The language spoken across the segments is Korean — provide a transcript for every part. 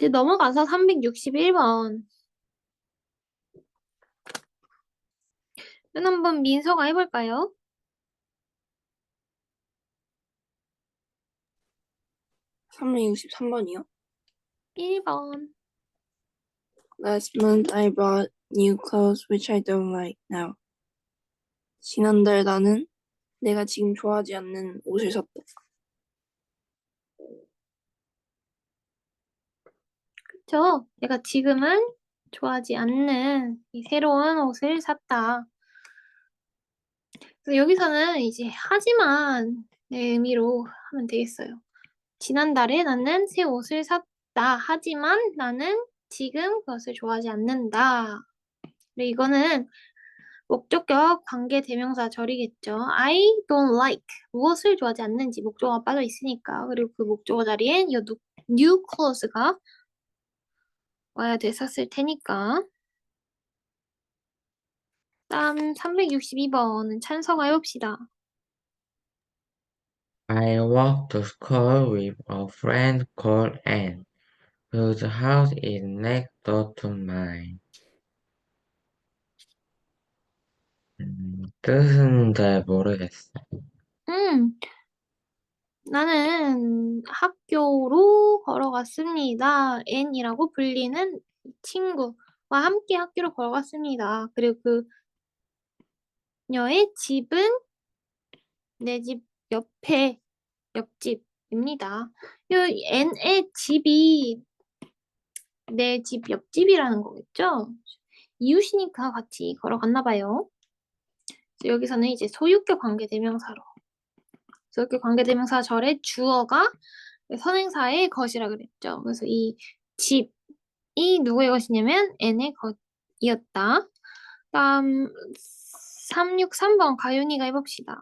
이제 넘어가서 361번. 한번 민서가 해볼까요? 363번이요. 1번. Last month I bought new clothes which I don't like now. 지난달 나는 내가 지금 좋아하지 않는 옷을 샀다. 그쵸? 내가 지금은 좋아하지 않는 이 새로운 옷을 샀다. 그래서 여기서는 이제 하지만 의 의미로 하면 되겠어요. 지난달에 나는 새 옷을 샀다. 하지만 나는 지금 그것을 좋아하지 않는다. 그리고 이거는 목적격 관계 대명사 절이겠죠. I don't like 무엇을 좋아하지 않는지 목적어가 빠져 있으니까. 그리고 그 목적어 자리엔 이 new clause가 와야 됐었을 테니까. 다음 362번은 찬성화 해봅시다. I walk to school with a friend called Anne, whose house is next door to mine. 뜻은 잘 모르겠어. 나는 학교로 걸어갔습니다. N이라고 불리는 친구와 함께 학교로 걸어갔습니다. 그리고 그녀의 집은 내 집 옆에 옆집입니다. 이 N의 집이 내 집 옆집이라는 거겠죠? 이웃이니까 같이 걸어갔나 봐요. 여기서는 이제 소유격 관계대명사로. 소유격 관계대명사 절의 주어가 선행사의 것이라 그랬죠. 그래서 이 집이 누구의 것이냐면 N의 것이었다. 다음 363번 가윤이가 해봅시다.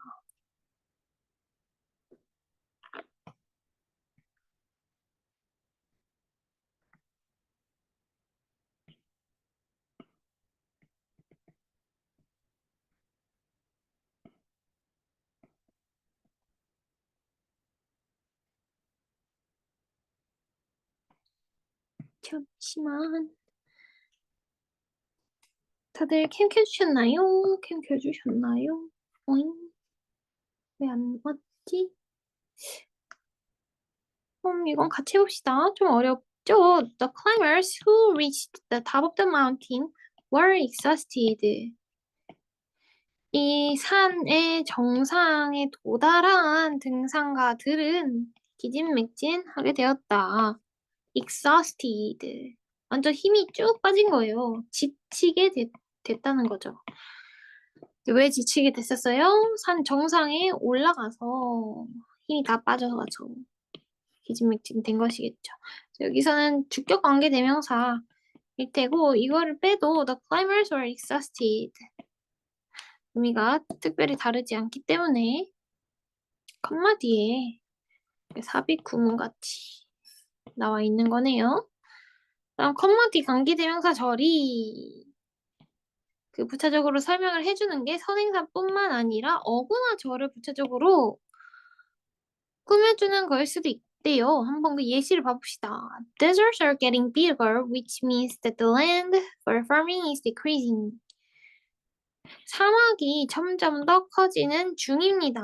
잠시만. 다들 캠 켜주셨나요? 캠 켜주셨나요? 오잉? 왜 안 왔지? 그럼 이건 같이 해봅시다. 좀 어렵죠? The climbers who reached the top of the mountain were exhausted. 이 산의 정상에 도달한 등산가들은 기진맥진하게 되었다. exhausted. 완전 힘이 쭉 빠진 거예요. 지치게 됐다는 거죠. 왜 지치게 됐었어요? 산 정상에 올라가서 힘이 다 빠져가지고 기진맥진 된 것이겠죠. 여기서는 주격 관계 대명사일 테고 이거를 빼도 the climbers were exhausted. 의미가 특별히 다르지 않기 때문에 컴마 뒤에 삽입 구문같이 나와 있는 거네요. 다음 컴마 뒤 관계대명사 절이 그 부차적으로 설명을 해주는 게 선행사뿐만 아니라 어구나 절을 부차적으로 꾸며주는 거일 수도 있대요. 한번 그 예시를 봐봅시다. Deserts are getting bigger, which means that the land for farming is decreasing. 사막이 점점 더 커지는 중입니다.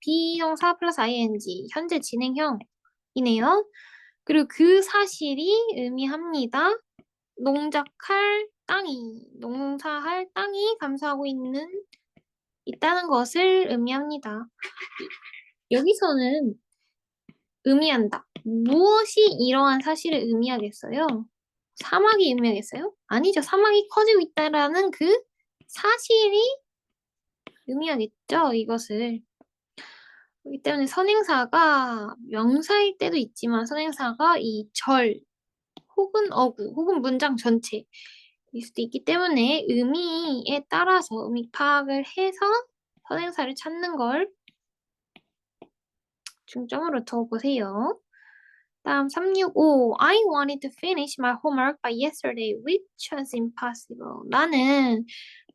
비동사 플러스 ing, 현재 진행형이네요. 그리고 그 사실이 의미합니다. 농사할 땅이 감소하고 있다는 것을 의미합니다. 여기서는 의미한다. 무엇이 이러한 사실을 의미하겠어요? 사막이 의미하겠어요? 아니죠. 사막이 커지고 있다라는 그 사실이 의미하겠죠, 이것을. 그렇기 때문에 선행사가 명사일 때도 있지만 선행사가 이 절 혹은 어구 혹은 문장 전체일 수도 있기 때문에 의미에 따라서 의미 파악을 해서 선행사를 찾는 걸 중점으로 둬보세요. 다음 365. I wanted to finish my homework by yesterday, which was impossible. 나는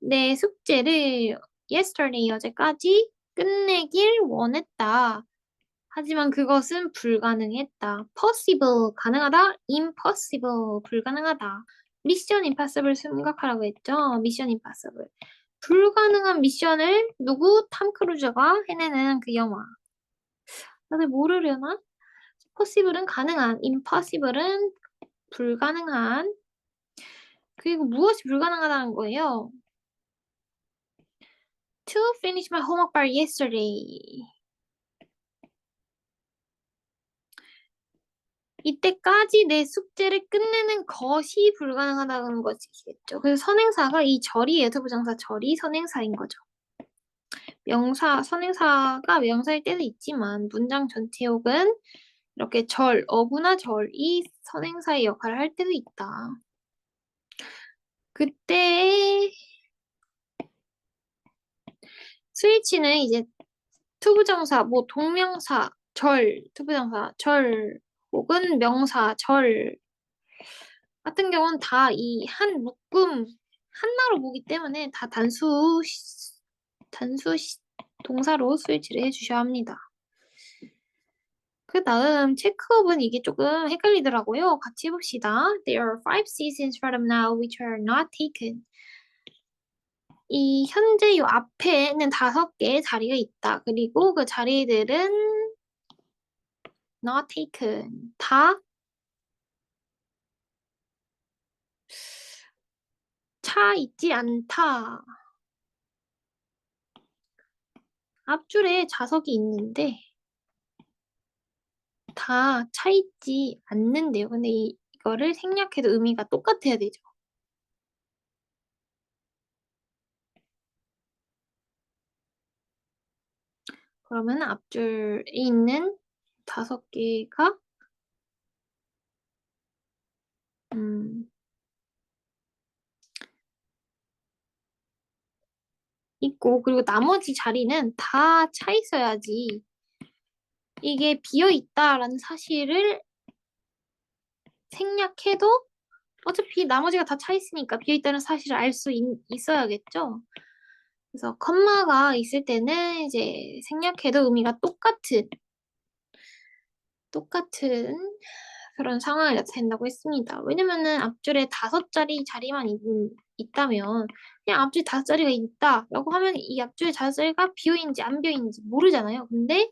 내 숙제를 yesterday, 어제까지 끝내길 원했다. 하지만 그것은 불가능했다. possible 가능하다. impossible 불가능하다. 미션 임파서블 생각하라고 했죠. 미션 임파서블. 불가능한 미션을 누구? 탐 크루즈가 해내는 그 영화. 다들 모르려나? possible은 가능한, impossible은 불가능한. 그리고 무엇이 불가능하다는 거예요? To finish my homework by yesterday. 이때까지 내 숙제를 끝내는 것이 불가능하다는 것이겠죠. 그래서 선행사가 이 절이에요. 부정사 절이 선행사인 거죠. 명사, 선행사가 명사일 때도 있지만 문장 전체 혹은 이렇게 절, 어구나 절이 선행사의 역할을 할 때도 있다. 그때 스위치는 이제 투부정사, 뭐 동명사, 절, 투부정사, 절 혹은 명사, 절 같은 경우는 다 이 한 묶음 한나로 보기 때문에 다 단수 동사로 스위치를 해주셔야 합니다. 그 다음 체크업은 이게 조금 헷갈리더라고요. 같이 해봅시다. There are 5 seats from now which are not taken. 이 현재 요 앞에는 5개의 자리가 있다. 그리고 그 자리들은 not taken. 다 차 있지 않다. 앞줄에 좌석이 있는데 다 차 있지 않는데요. 근데 이거를 생략해도 의미가 똑같아야 되죠. 그러면 앞줄에 있는 5개가 있고 그리고 나머지 자리는 다 차 있어야지 이게 비어 있다라는 사실을 생략해도 어차피 나머지가 다 차 있으니까 비어 있다는 사실을 알 수 있어야겠죠. 그래서 컴마가 있을 때는 이제 생략해도 의미가 똑같은 그런 상황을 나타낸다고 했습니다. 왜냐면은 앞줄에 5자리 자리만 있다면 그냥 앞줄에 5자리가 있다라고 하면 이 앞줄에 5자리가 비어있는지 안 비어있는지 모르잖아요. 근데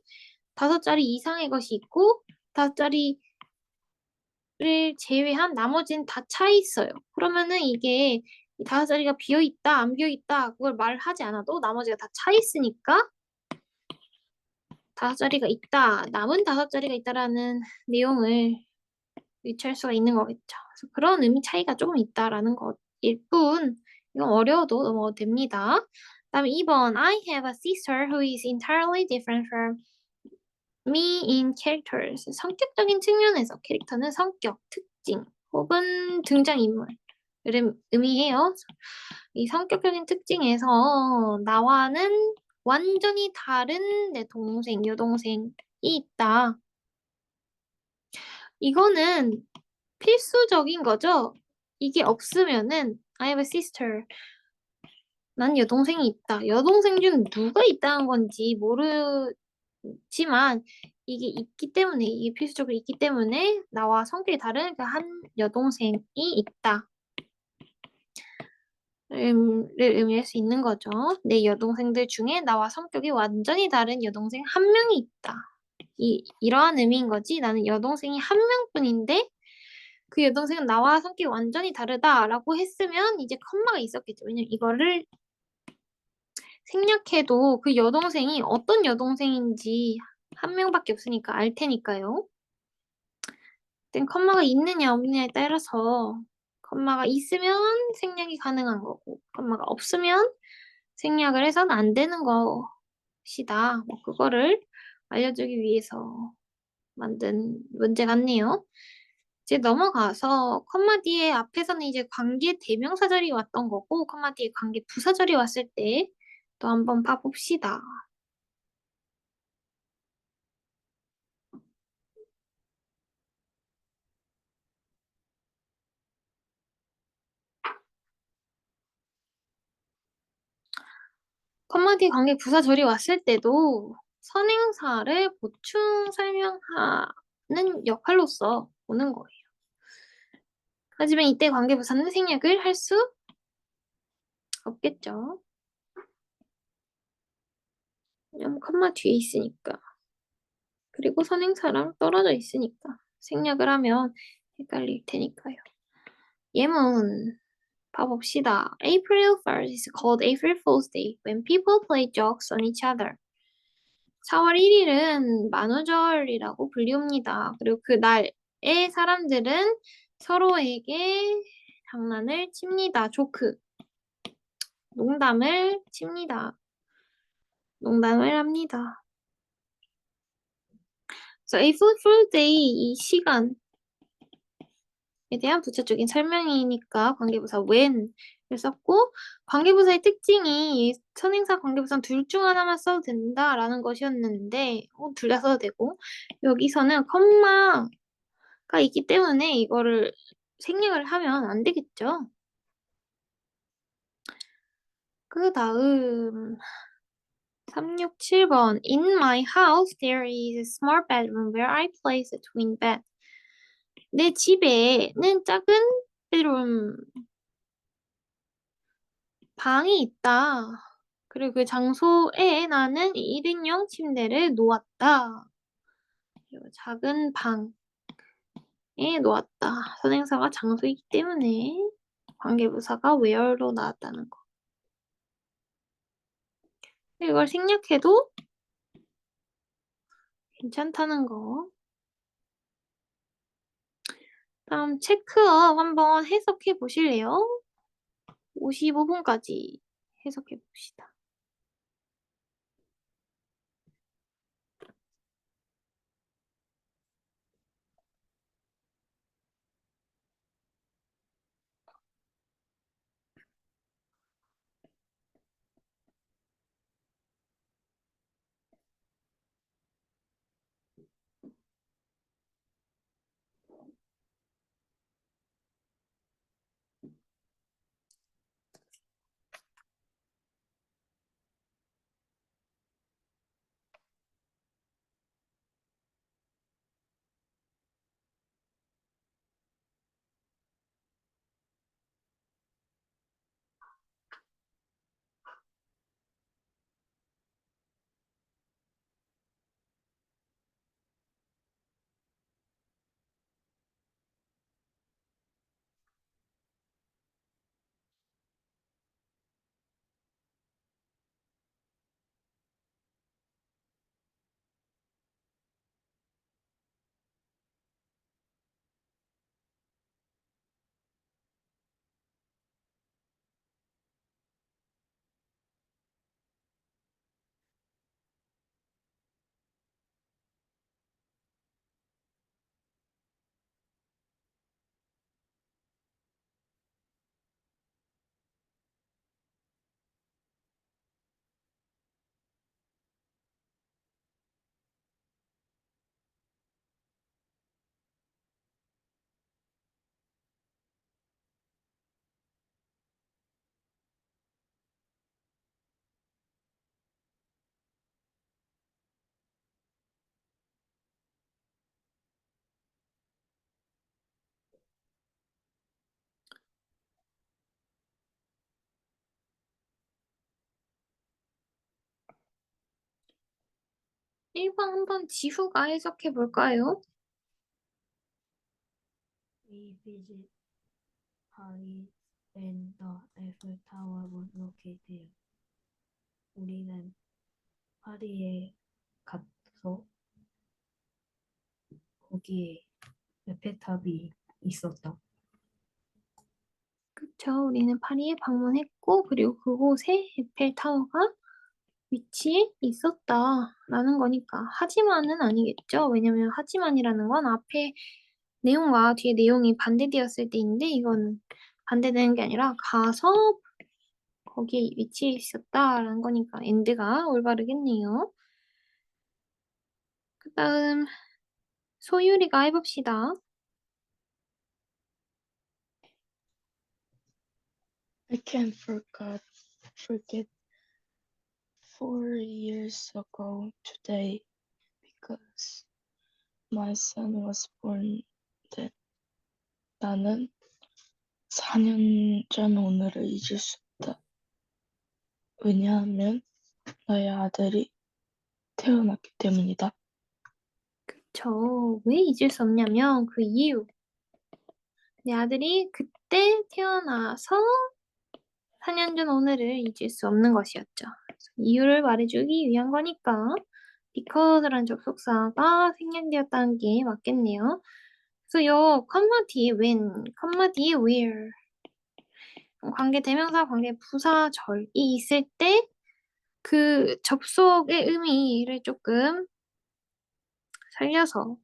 5자리 이상의 것이 있고 5자리를 제외한 나머지는 다 차 있어요. 그러면은 이게 이 5자리가 비어있다, 안 비어있다 그걸 말하지 않아도 나머지가 다 차 있으니까 5자리가 있다, 남은 5자리가 있다라는 내용을 유추할 수가 있는 거겠죠. 그래서 그런 의미 차이가 조금 있다라는 것일 뿐, 이건 어려워도 넘어도 됩니다. 다음에 2번, I have a sister who is entirely different from me in characters. 성격적인 측면에서 캐릭터는 성격, 특징 혹은 등장인물을 의미해요. 이 성격적인 특징에서 나와는 완전히 다른 내 동생, 여동생이 있다. 이거는 필수적인 거죠. 이게 없으면은 I have a sister. 난 여동생이 있다. 여동생 중 누가 있다는 건지 모르지만 이게 있기 때문에 이게 필수적으로 있기 때문에 나와 성격이 다른 그 한 여동생이 있다. 를 의미할 수 있는 거죠. 내 여동생들 중에 나와 성격이 완전히 다른 여동생 한 명이 있다. 이러한 의미인 거지. 나는 여동생이 한 명뿐인데 그 여동생은 나와 성격이 완전히 다르다라고 했으면 이제 컴마가 있었겠죠. 왜냐면 이거를 생략해도 그 여동생이 어떤 여동생인지 한 명밖에 없으니까 알 테니까요. 그땐 컴마가 있느냐 없느냐에 따라서 컴마가 있으면 생략이 가능한 거고 컴마가 없으면 생략을 해서는 안 되는 것이다. 뭐 그거를 알려주기 위해서 만든 문제 같네요. 이제 넘어가서 컴마 뒤에 앞에서는 이제 관계 대명사절이 왔던 거고 컴마 뒤에 관계 부사절이 왔을 때 또 한번 봐봅시다. 컴마 뒤에 관계 부사절이 왔을 때도 선행사를 보충 설명하는 역할로서 보는 거예요. 하지만 이때 관계부사는 생략을 할 수 없겠죠. 왜냐면 컴마 뒤에 있으니까. 그리고 선행사랑 떨어져 있으니까. 생략을 하면 헷갈릴 테니까요. 예문 봐봅시다. April 1st is called April Fool's Day when people play jokes on each other. 4월 1일은 만우절이라고 불리웁니다. 그리고 그 날에 사람들은 서로에게 장난을 칩니다. 조크. 농담을 칩니다. 농담을 합니다. 그래서 April Fool's Day 이 시간에 대한 부차적인 설명이니까 관계부사 when을 썼고 관계부사의 특징이 선행사 관계부사 둘 중 하나만 써도 된다라는 것이었는데 둘 다 써도 되고 여기서는 컴마가 있기 때문에 이거를 생략을 하면 안 되겠죠. 그 다음 367번 In my house there is a small bedroom where I place a twin bed. 내 집에는 작은 bedroom 방이 있다. 그리고 그 장소에 나는 1인용 침대를 놓았다. 그리고 작은 방에 놓았다. 선행사가 장소이기 때문에 관계부사가 where로 나왔다는 거. 이걸 생략해도 괜찮다는 거. 다음 체크업 한번 해석해 보실래요? 55분까지 해석해 봅시다. 일번 한번 지후가 해석해 볼까요? We visit Paris when the Eiffel Tower was located there. 우리는 파리에 가서 거기에 에펠탑이 있었다. 그쵸. 우리는 파리에 방문했고, 그리고 그곳에 에펠타워가 위치해 있었다라는 거니까. 하지만은 아니겠죠. 왜냐면 하지만이라는 건 앞에 내용과 뒤에 내용이 반대되었을 때인데, 이건 반대되는 게 아니라 가서 거기에 위치해 있었다라는 거니까 엔드가 올바르겠네요. 그 다음 소유리가 해봅시다. I can't forget 4 years ago today because my son was born then. 나는 4년 전 오늘을 잊을 수 없다. 왜냐하면 나의 아들이 태어났기 때문이다. 왜 잊을 수 없냐면 그 이유. 내 아들이 그때 태어나서 4년 전 오늘을 잊을 수 없는 것이었죠. 그래서 이유를 말해주기 위한 거니까 because라는 접속사가 생략되었다는 게 맞겠네요. 그래서 요 컴마 뒤에 when, 컴마 뒤에 where 관계 대명사, 관계 부사, 절이 있을 때 그 접속의 의미를 조금 살려서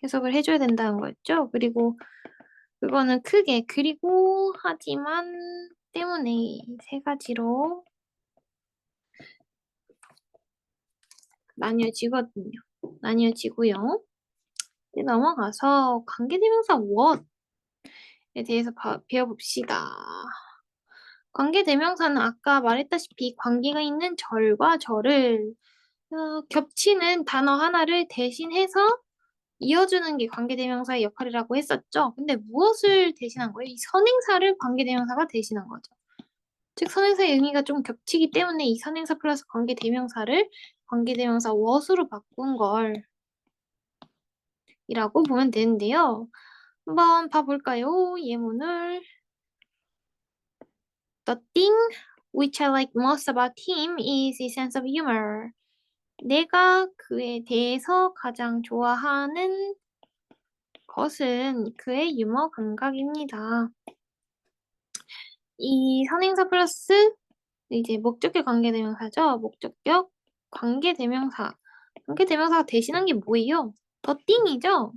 해석을 해줘야 된다는 거였죠. 그리고 그거는 크게 그리고 하지만 때문에 세 가지로 나뉘어지거든요. 나뉘어지고요. 이제 넘어가서 관계대명사 what에 대해서 배워봅시다. 관계대명사는 아까 말했다시피 관계가 있는 절과 절을 겹치는 단어 하나를 대신해서 이어주는 게 관계대명사의 역할이라고 했었죠. 근데 무엇을 대신한 거예요? 이 선행사를 관계대명사가 대신한 거죠. 즉 선행사의 의미가 좀 겹치기 때문에 이 선행사 플러스 관계대명사를 관계대명사 what으로 바꾼 걸 이라고 보면 되는데요. 한번 봐볼까요? 예문을 The thing which I like most about him is his sense of humor. 내가 그에 대해서 가장 좋아하는 것은 그의 유머 감각입니다. 이 선행사 플러스 이제 목적격 관계대명사죠. 목적격 관계대명사. 관계대명사가 대신한 게 뭐예요? The thing이죠.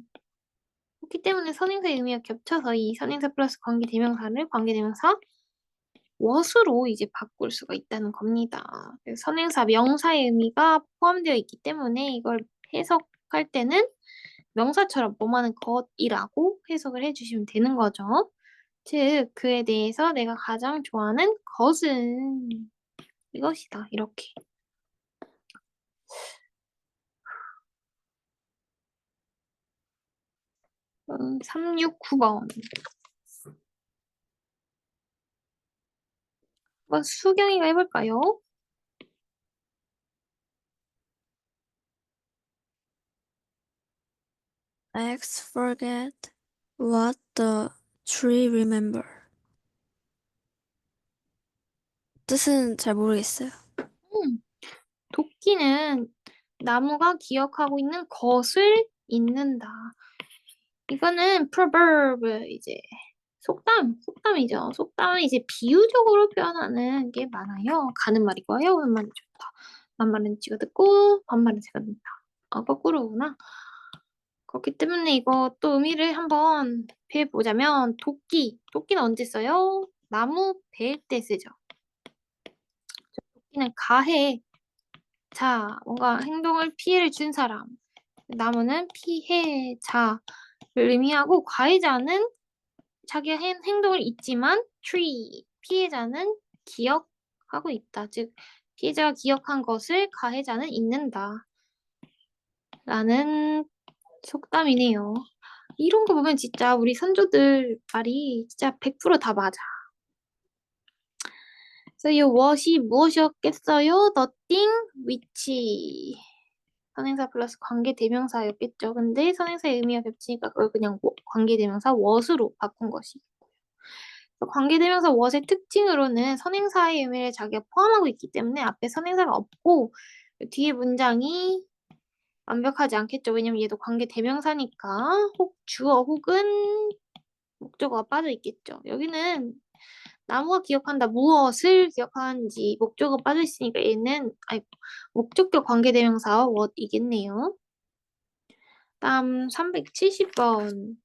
그렇기 때문에 선행사의 의미가 겹쳐서 이 선행사 플러스 관계대명사를 관계대명사 what으로 이제 바꿀 수가 있다는 겁니다. 그래서 선행사 명사의 의미가 포함되어 있기 때문에 이걸 해석할 때는 명사처럼 뭐하는 것이라고 해석을 해주시면 되는 거죠. 즉 그에 대해서 내가 가장 좋아하는 것은 이것이다. 이렇게. 369번. 한번 수경이가 해볼까요? X forget what the tree remember. 뜻은 잘 모르겠어요. 도끼는 나무가 기억하고 있는 것을 잊는다. 이거는 proverb 이제 속담이죠. 속담은 이제 비유적으로 표현하는 게 많아요. 가는 말이 고와요, 오는 말이 좋다. 낱말은 쥐가 듣고 반말은 새가 듣는다. 거꾸로구나. 그렇기 때문에 이거 또 의미를 한번 배워보자면 도끼는 언제 써요? 나무 벨 때 쓰죠. 도끼는 가해. 자, 뭔가 행동을 피해를 준 사람. 나무는 피해자를 의미하고 가해자는 자기가 한 행동을 잊지만 tree, 피해자는 기억하고 있다. 즉, 피해자가 기억한 것을 가해자는 잊는다. 라는 속담이네요. 이런 거 보면 진짜 우리 선조들 말이 진짜 100% 다 맞아. 그래서 이 what이 무엇이었겠어요? The thing which 선행사 플러스 관계대명사였겠죠. 근데 선행사의 의미가 겹치니까 그걸 그냥 관계대명사 what으로 바꾼 것이고요. 관계대명사 what의 특징으로는 선행사의 의미를 자기가 포함하고 있기 때문에 앞에 선행사가 없고 뒤에 문장이 완벽하지 않겠죠. 왜냐면 얘도 관계대명사니까 혹 주어 혹은 목적어가 빠져 있겠죠. 여기는 나무가 기억한다. 무엇을 기억하는지 목적어 빠져 있으니까 얘는 목적격 관계대명사와 what이겠네요. 다음 370번.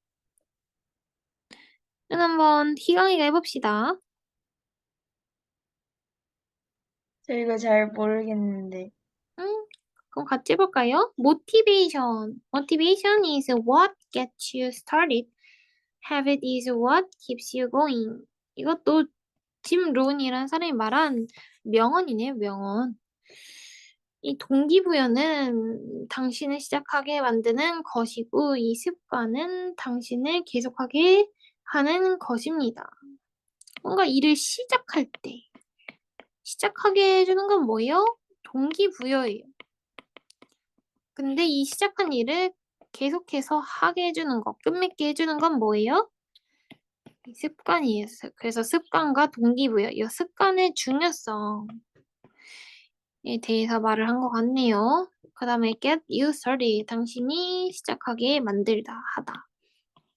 한번 희강이가 해봅시다. 저 이거 잘 모르겠는데. 그럼 같이 해볼까요? Motivation. Motivation is what gets you started. Habit is what keeps you going. 이것도 짐 론이라는 사람이 말한 명언이네요, 명언. 이 동기부여는 당신을 시작하게 만드는 것이고, 이 습관은 당신을 계속하게 하는 것입니다. 뭔가 일을 시작할 때, 시작하게 해주는 건 뭐예요? 동기부여예요. 근데 이 시작한 일을 계속해서 하게 해주는 거, 끝맺게 해주는 건 뭐예요? 이 습관이에요. 그래서 습관과 동기부여, 이 습관의 중요성에 대해서 말을 한 것 같네요. 그 다음에 get you started, 당신이 시작하게 만들다, 하다.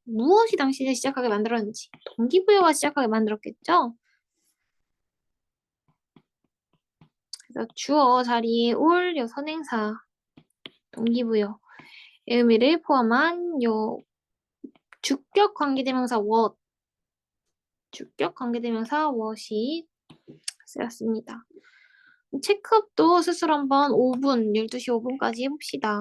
무엇이 당신을 시작하게 만들었는지, 동기부여가 시작하게 만들었겠죠? 그래서 주어 자리에 올 요 선행사, 동기부여, 의미를 포함한 요 주격 관계대명사 what, 주격 관계대명사 what이 쓰였습니다. 체크업도 스스로 한번 5분, 12시 5분까지 해봅시다.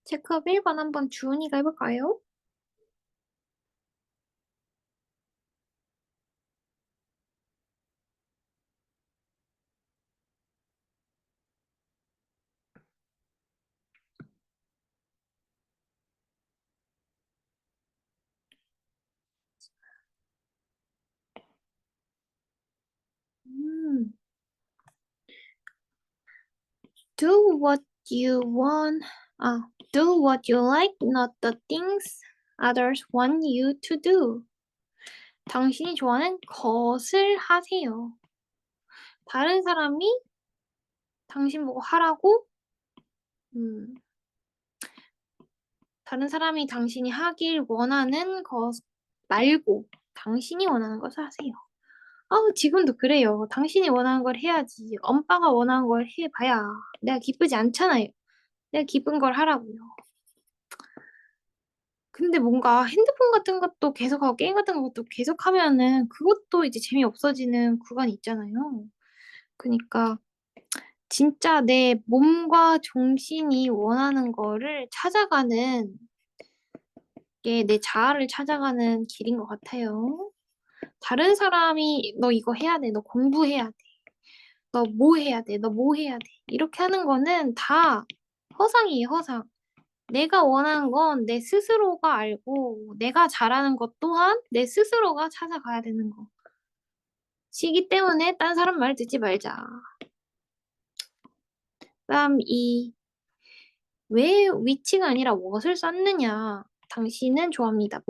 체크업 1번 한번 주은이가 해볼까요? Do what you want, do what you like, not the things others want you to do. 당신이 좋아하는 것을 하세요. 다른 사람이 당신 보고 하라고, 다른 사람이 당신이 하길 원하는 것 말고 당신이 원하는 것을 하세요. 지금도 그래요. 당신이 원하는 걸 해야지. 엄빠가 원하는 걸 해봐야 내가 기쁘지 않잖아요. 내가 기쁜 걸 하라고요. 근데 뭔가 핸드폰 같은 것도 계속하고 게임 같은 것도 계속하면은 그것도 이제 재미없어지는 구간이 있잖아요. 그러니까 진짜 내 몸과 정신이 원하는 거를 찾아가는 게 내 자아를 찾아가는 길인 것 같아요. 다른 사람이 너 이거 해야 돼, 너 공부해야 돼, 너 뭐 해야 돼, 너 뭐 해야 돼. 이렇게 하는 거는 다 허상이에요, 허상. 내가 원하는 건 내 스스로가 알고 내가 잘하는 것 또한 내 스스로가 찾아가야 되는 거. 시기 때문에 딴 사람 말 듣지 말자. 그다음 왜 위치가 아니라 무엇을 썼느냐. 당신은 좋아합니다.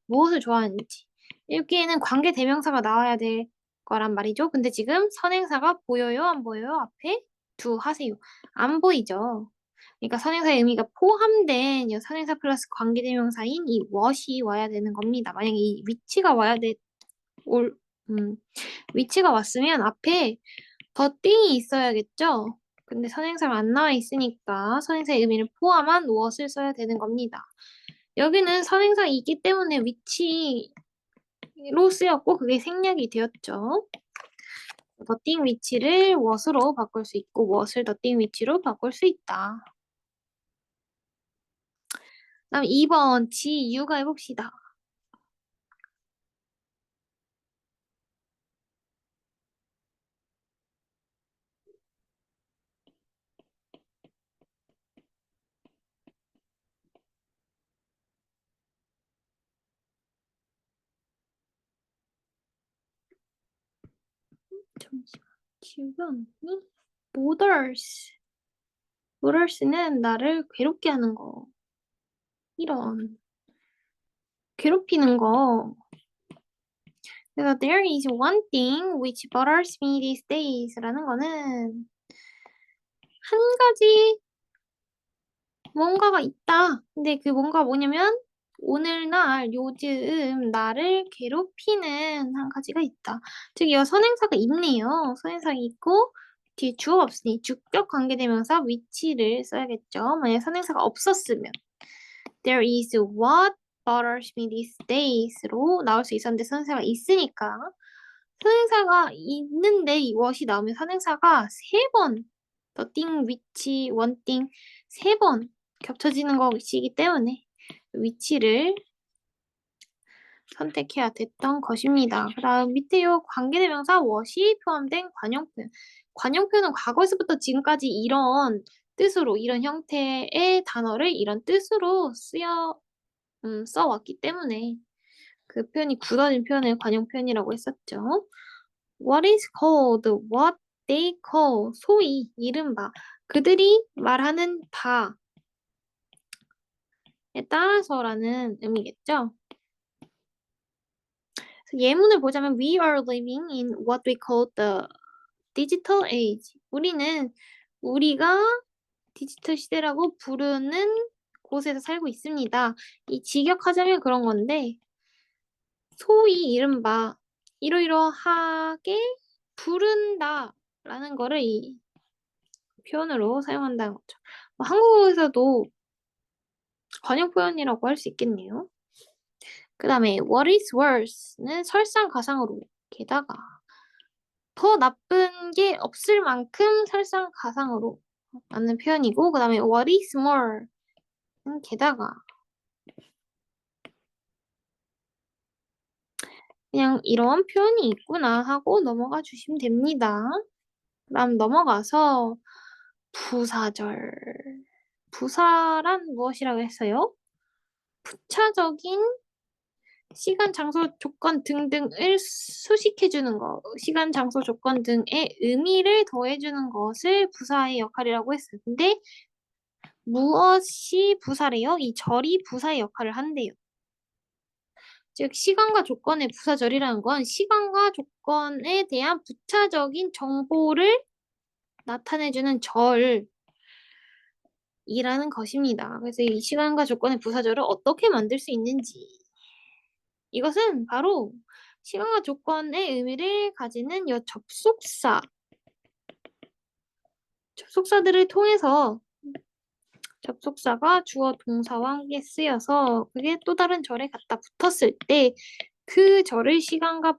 무엇을 좋아하는지. 여기에는 관계 대명사가 나와야 될 거란 말이죠. 근데 지금 선행사가 보여요, 안 보여요? 앞에 두 하세요. 안 보이죠. 그러니까 선행사의 의미가 포함된 이 선행사 플러스 관계 대명사인 이 what이 와야 되는 겁니다. 만약에 이 위치가 올, 위치가 왔으면 앞에 더 띵이 있어야겠죠? 근데 선행사가 안 나와 있으니까 선행사의 의미를 포함한 무엇을 써야 되는 겁니다. 여기는 선행사가 있기 때문에 위치로 쓰였고 그게 생략이 되었죠. 더띵 위치를 what으로 바꿀 수 있고 what을 더띵 위치로 바꿀 수 있다. 다음 2번 지유가 해봅시다. 잠시만. 지우가 아니? bothers는 나를 괴롭게 하는 거. 이런 괴롭히는 거. 그래서 there is one thing which bothers me these days 라는 거는 한 가지 뭔가가 있다. 근데 그 뭔가 뭐냐면 오늘날 요즘 나를 괴롭히는 한 가지가 있다. 즉, 이 선행사가 있네요. 선행사가 있고 뒤에 주어가 없으니 주격 관계대명사 위치를 써야겠죠. 만약 선행사가 없었으면 there is what bothers me these days로 나올 수 있었는데 선행사가 있으니까 선행사가 있는데 이 what이 나오면 선행사가 세 번 the thing, which, one thing 세 번 겹쳐지는 것이기 때문에 위치를 선택해야 됐던 것입니다. 그 다음 밑에요. 관계대명사 what이 포함된 관용표현. 관용표현은 과거에서부터 지금까지 이런 뜻으로 이런 형태의 단어를 이런 뜻으로 써왔기 때문에 그 표현이 굳어진 표현을 관용표현이라고 했었죠. What is called, what they call, 소위 이른바 그들이 말하는 바에 따라서라는 의미겠죠. 예문을 보자면 We are living in what we call the digital age. 우리가 디지털 시대라고 부르는 곳에서 살고 있습니다. 이 직역하자면 그런 건데 소위 이른바 이러이러하게 부른다라는 거를 이 표현으로 사용한다는 거죠. 한국어에서도 관용 표현이라고 할 수 있겠네요. 그 다음에 what is worse는 설상가상으로 게다가 더 나쁜 게 없을 만큼 설상가상으로 맞는 표현이고 그 다음에 what is more는 게다가 그냥 이런 표현이 있구나 하고 넘어가 주시면 됩니다. 그다음 넘어가서 부사절. 부사란 무엇이라고 했어요? 부차적인 시간, 장소, 조건 등등을 수식해주는 거. 시간, 장소, 조건 등의 의미를 더해주는 것을 부사의 역할이라고 했어요. 근데 무엇이 부사래요? 이 절이 부사의 역할을 한대요. 즉 시간과 조건의 부사절이라는 건 시간과 조건에 대한 부차적인 정보를 나타내주는 절이라는 것입니다. 그래서 이 시간과 조건의 부사절을 어떻게 만들 수 있는지 이것은 바로 시간과 조건의 의미를 가지는 이 접속사들을 통해서 접속사가 주어 동사와 함께 쓰여서 그게 또 다른 절에 갖다 붙었을 때 그 절의 시간과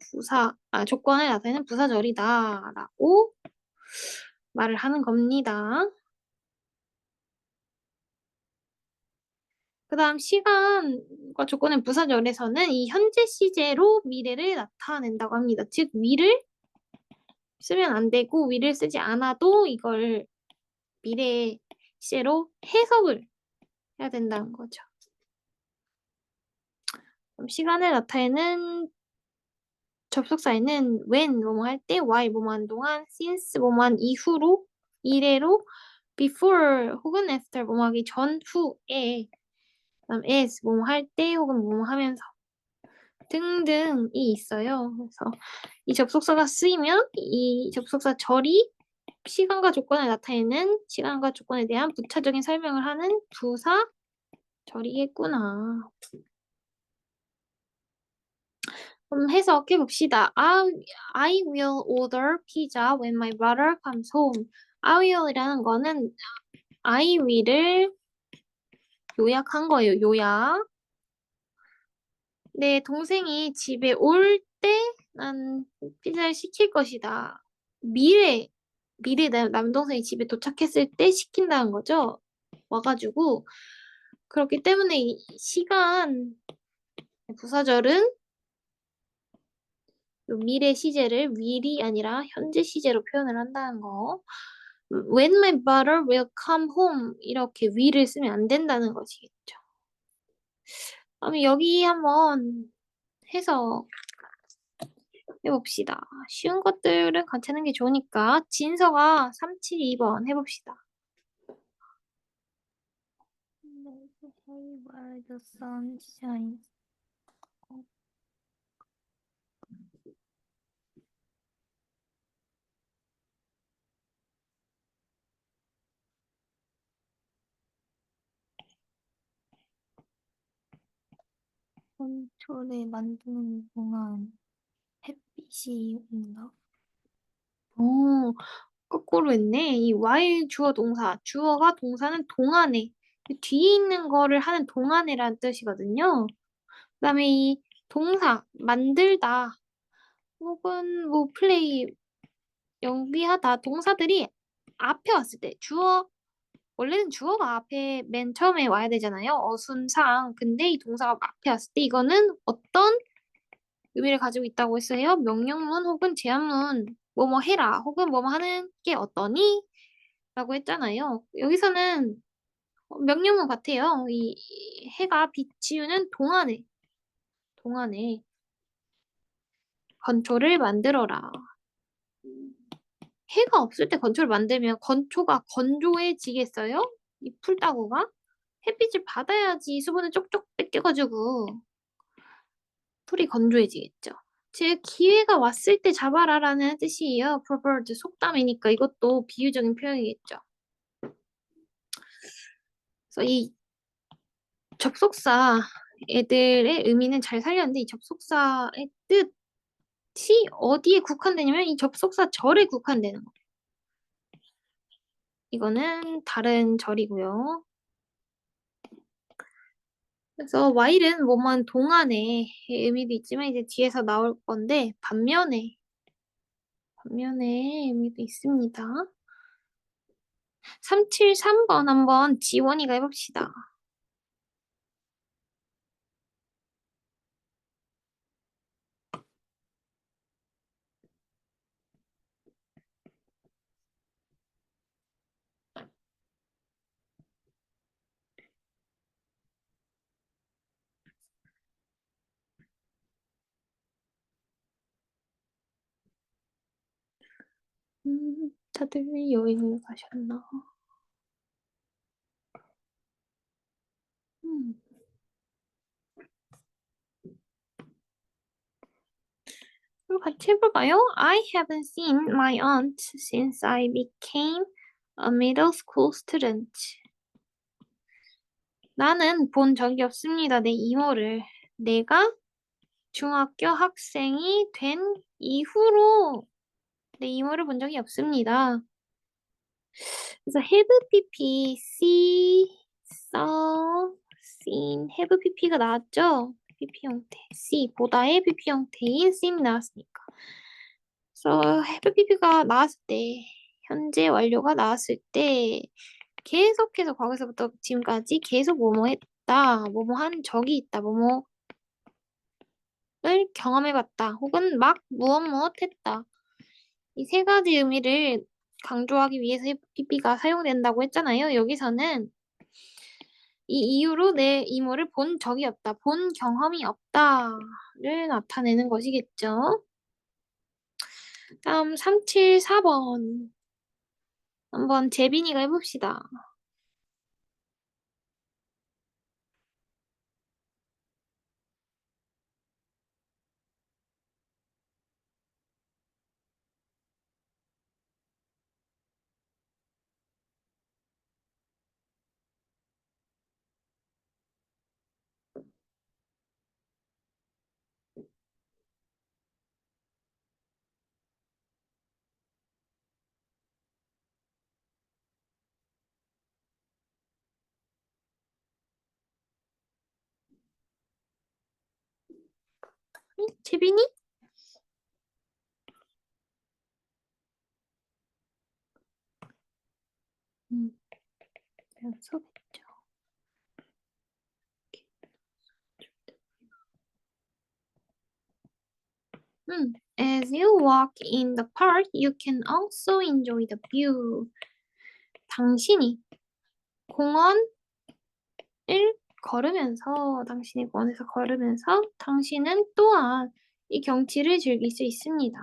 조건을 나타내는 부사절이다라고 말을 하는 겁니다. 그 다음 시간과 조건의 부사절에서는 이 현재 시제로 미래를 나타낸다고 합니다. 즉, 위를 쓰면 안 되고 위를 쓰지 않아도 이걸 미래 시제로 해석을 해야 된다는 거죠. 그럼 시간을 나타내는 접속사에는 when 뭐뭐 할 때, while 뭐뭐 한 동안, since 뭐뭐 한 이후로, 이래로, before 혹은 after 뭐뭐 하기 전후에, 그다음 as 뭐뭐 할 때 혹은 뭐뭐 하면서 등등이 있어요. 그래서 이 접속사가 쓰이면 이 접속사 절이 시간과 조건을 나타내는 시간과 조건에 대한 부차적인 설명을 하는 부사 절이겠구나. 그럼 해석해 봅시다. I will order pizza when my brother comes home. I will이라는 거는 I will을 요약한 거예요. 요약. 내 동생이 집에 올 때 난 피자를 시킬 것이다. 미래 남동생이 집에 도착했을 때 시킨다는 거죠. 와가지고 그렇기 때문에 이 시간 부사절은 미래 시제를 will이 아니라 현재 시제로 표현을 한다는 거. When my brother will come home 이렇게 will을 쓰면 안 된다는 것이겠죠. 그럼 여기 한번 해석 해봅시다. 쉬운 것들은 같이 하는 게 좋으니까 진서가 372번 해봅시다. While the sun shines. 건초를 만드는 동안 햇빛이 온다. 오, 거꾸로 했네. 이 while 주어 동사, 주어가 동사는 동안에, 그 뒤에 있는 거를 하는 동안에라는 뜻이거든요. 그다음에 이 동사, 만들다, 혹은 뭐 플레이, 연기하다 동사들이 앞에 왔을 때 원래는 주어가 앞에 맨 처음에 와야 되잖아요. 어순상. 근데 이 동사가 앞에 왔을 때 이거는 어떤 의미를 가지고 있다고 했어요? 명령문 혹은 제한문, 뭐뭐 해라 혹은 뭐뭐 하는 게 어떠니? 라고 했잖아요. 여기서는 명령문 같아요. 이 해가 비치우는 동안에 건초를 만들어라. 해가 없을 때 건초를 만들면 건초가 건조해지겠어요? 이 풀따구가? 햇빛을 받아야지 수분을 쪽쪽 뺏겨가지고 풀이 건조해지겠죠. 즉 기회가 왔을 때 잡아라라는 뜻이에요. prepared 속담이니까 이것도 비유적인 표현이겠죠. 그래서 이 접속사 애들의 의미는 잘 살렸는데 이 접속사의 뜻이 어디에 국한되냐면 이 접속사 절에 국한되는 거예요. 이거는 다른 절이고요. 그래서 while은 뭐만 동안의 의미도 있지만 이제 뒤에서 나올 건데 반면에 의미도 있습니다. 373번 한번 지원이가 해봅시다. 다들 여행을 가셨나? 그럼 같이 해볼까요? I haven't seen my aunt since I became a middle school student. 나는 본 적이 없습니다. 내 이모를. 내가 중학교 학생이 된 이후로 내 이모를 본 적이 없습니다. 그래서 have, pp, see 형태인 have pp가 나왔죠? pp 형태. C 보다의 pp 형태인 seem 나왔으니까. 그래서 have pp가 나왔을 때, 현재 완료가 나왔을 때 계속해서 과거에서부터 지금까지 계속 뭐뭐 했다, 뭐뭐 한 적이 있다, 뭐뭐를 경험해봤다, 혹은 막 무엇 했다. 이 세 가지 의미를 강조하기 위해서 pp가 사용된다고 했잖아요. 여기서는 이 이유로 내 이모를 본 적이 없다, 본 경험이 없다를 나타내는 것이겠죠. 다음 374번. 한번 재빈이가 해봅시다. 재빈이? 연습했죠. As you walk in the park, you can also enjoy the view. 당신이 공원을 걸으면서, 당신이 공원에서 걸으면서 당신은 또한 이 경치를 즐길 수 있습니다.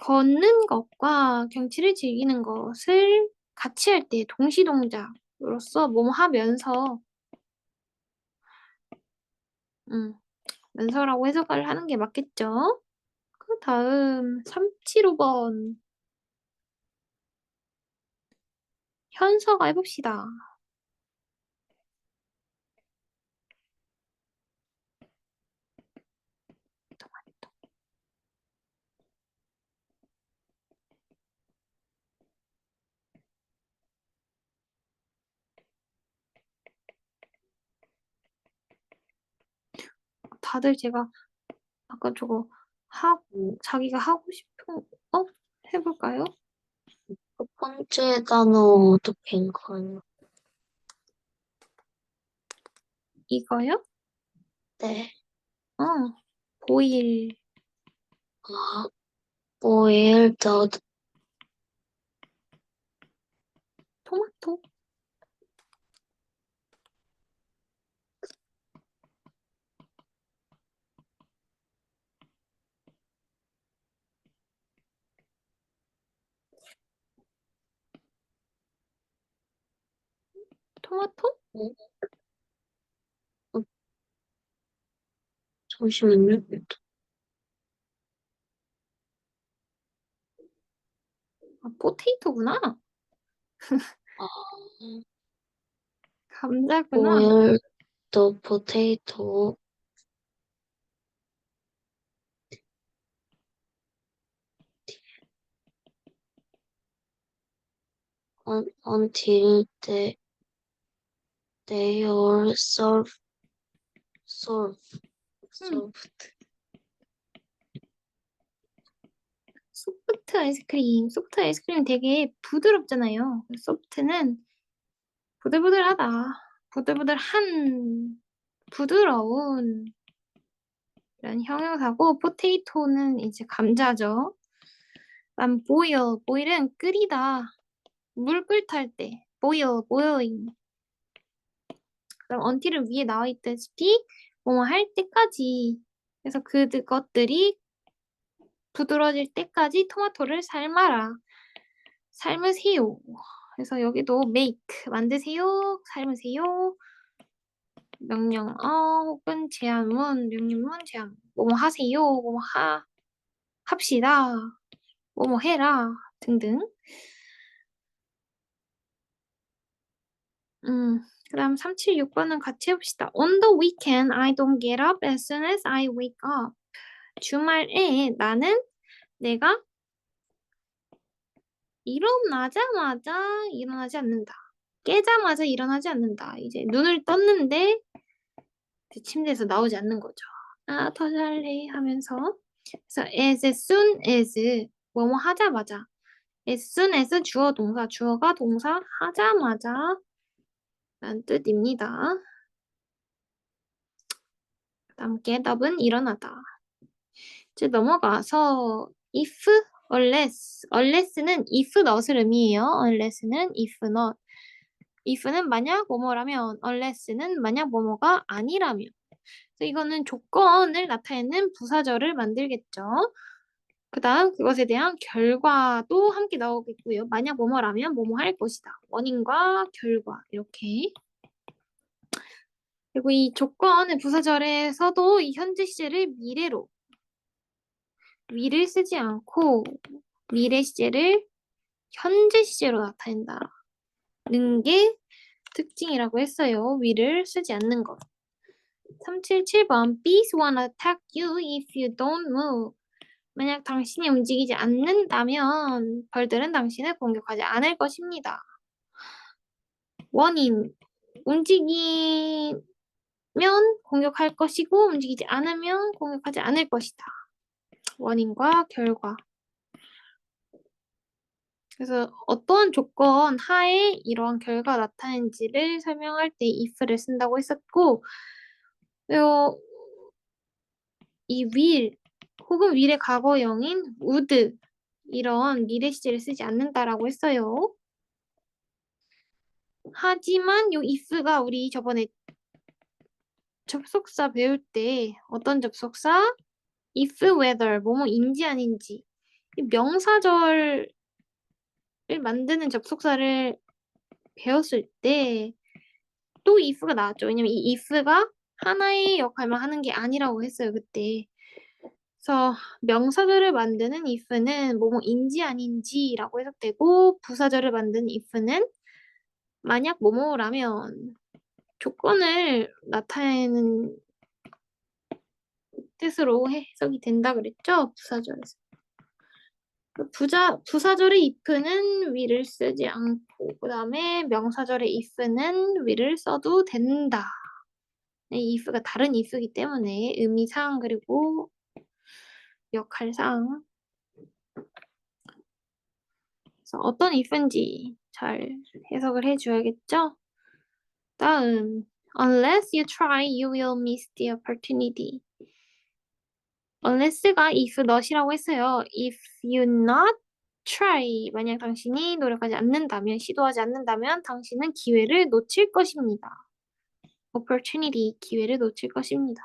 걷는 것과 경치를 즐기는 것을 같이 할 때 동시동작으로서 뭐뭐 하면서 면서라고 해석을 하는 게 맞겠죠? 그 다음 375번 현서가 해봅시다. 다들 제가 아까 저거 하고 자기가 하고 싶은 해볼까요? 첫 번째 단어 어떻게 읽어요? 이거요? 네. 보일. 아, boiled 토마토. 토마토? 잠시만요. 포테이토구나. 아, 감자구나. boiled potato until they are solved. 소프트 아이스크림. 소프트 아이스크림 되게 부드럽잖아요. 소프트는 부들부들하다. 부들부들한, 부드러운 이런 형용사고, 포테이토는 이제 감자죠. 그다음 boil은 끓이다. 물 끓탈 때 boiling. 그럼 until은 위에 나와 있다시피 뭐뭐 할 때까지, 그래서 그것들이 부드러질 때까지 토마토를 삶아라. 삶으세요. 그래서 여기도 make 만드세요, 삶으세요. 명령어 혹은 제한문, 명령문, 제한문. 뭐뭐 하세요, 뭐뭐 합시다, 뭐뭐 해라 등등. 그다음 376번은 같이 해봅시다. On the weekend, I don't get up as soon as I wake up. 주말에 나는 내가 일어나자마자 일어나지 않는다. 깨자마자 일어나지 않는다. 이제 눈을 떴는데 침대에서 나오지 않는 거죠. 아, 더 잘래 하면서. 그래서 as soon as 뭐뭐 하자마자. as soon as 주어 동사, 주어가 동사 하자마자 라는 뜻입니다. 다음 깨답은 일어나다. 이제 넘어가서 if, unless는 if not을 의미해요. unless는 if not. if는 만약 뭐뭐라면, unless는 만약 뭐뭐가 아니라면. 그래서 이거는 조건을 나타내는 부사절을 만들겠죠. 그 다음 그것에 대한 결과도 함께 나오겠고요. 만약 뭐뭐라면 뭐뭐 할 것이다. 원인과 결과 이렇게. 그리고 이 조건의 부사절에서도 이 현재 시제를 미래로 위를 쓰지 않고 미래 시제를 현재 시제로 나타낸다는 게 특징이라고 했어요. 위를 쓰지 않는 것. 377번 Bees wanna attack you if you don't move. 만약 당신이 움직이지 않는다면 벌들은 당신을 공격하지 않을 것입니다. 원인 움직이면 공격할 것이고 움직이지 않으면 공격하지 않을 것이다. 원인과 결과. 그래서 어떤 조건 하에 이러한 결과가 나타낸지를 설명할 때 if를 쓴다고 했었고 이 will 혹은 will의 과거형인 would 이런 미래 시제를 쓰지 않는다라고 했어요. 하지만 요 if가 우리 저번에 접속사 배울 때 어떤 접속사? if whether 뭐뭐인지 아닌지 이 명사절을 만드는 접속사를 배웠을 때 또 if가 나왔죠. 왜냐면 이 if가 하나의 역할만 하는 게 아니라고 했어요. 그때. 그래서 명사절을 만드는 if는 뭐뭐인지 아닌지라고 해석되고 부사절을 만드는 if는 만약 뭐뭐라면 조건을 나타내는 뜻으로 해석이 된다 그랬죠? 부사절에서. 부사절의 if는 will을 쓰지 않고 그 다음에 명사절의 if는 will을 써도 된다. 이 if가 다른 if이기 때문에 의미상 그리고 역할상 그래서 어떤 if인지 잘 해석을 해줘야겠죠? 다음 Unless you try, you will miss the opportunity. unless가 if not이라고 했어요. If you not try, 만약 당신이 노력하지 않는다면, 시도하지 않는다면 당신은 기회를 놓칠 것입니다. opportunity, 기회를 놓칠 것입니다.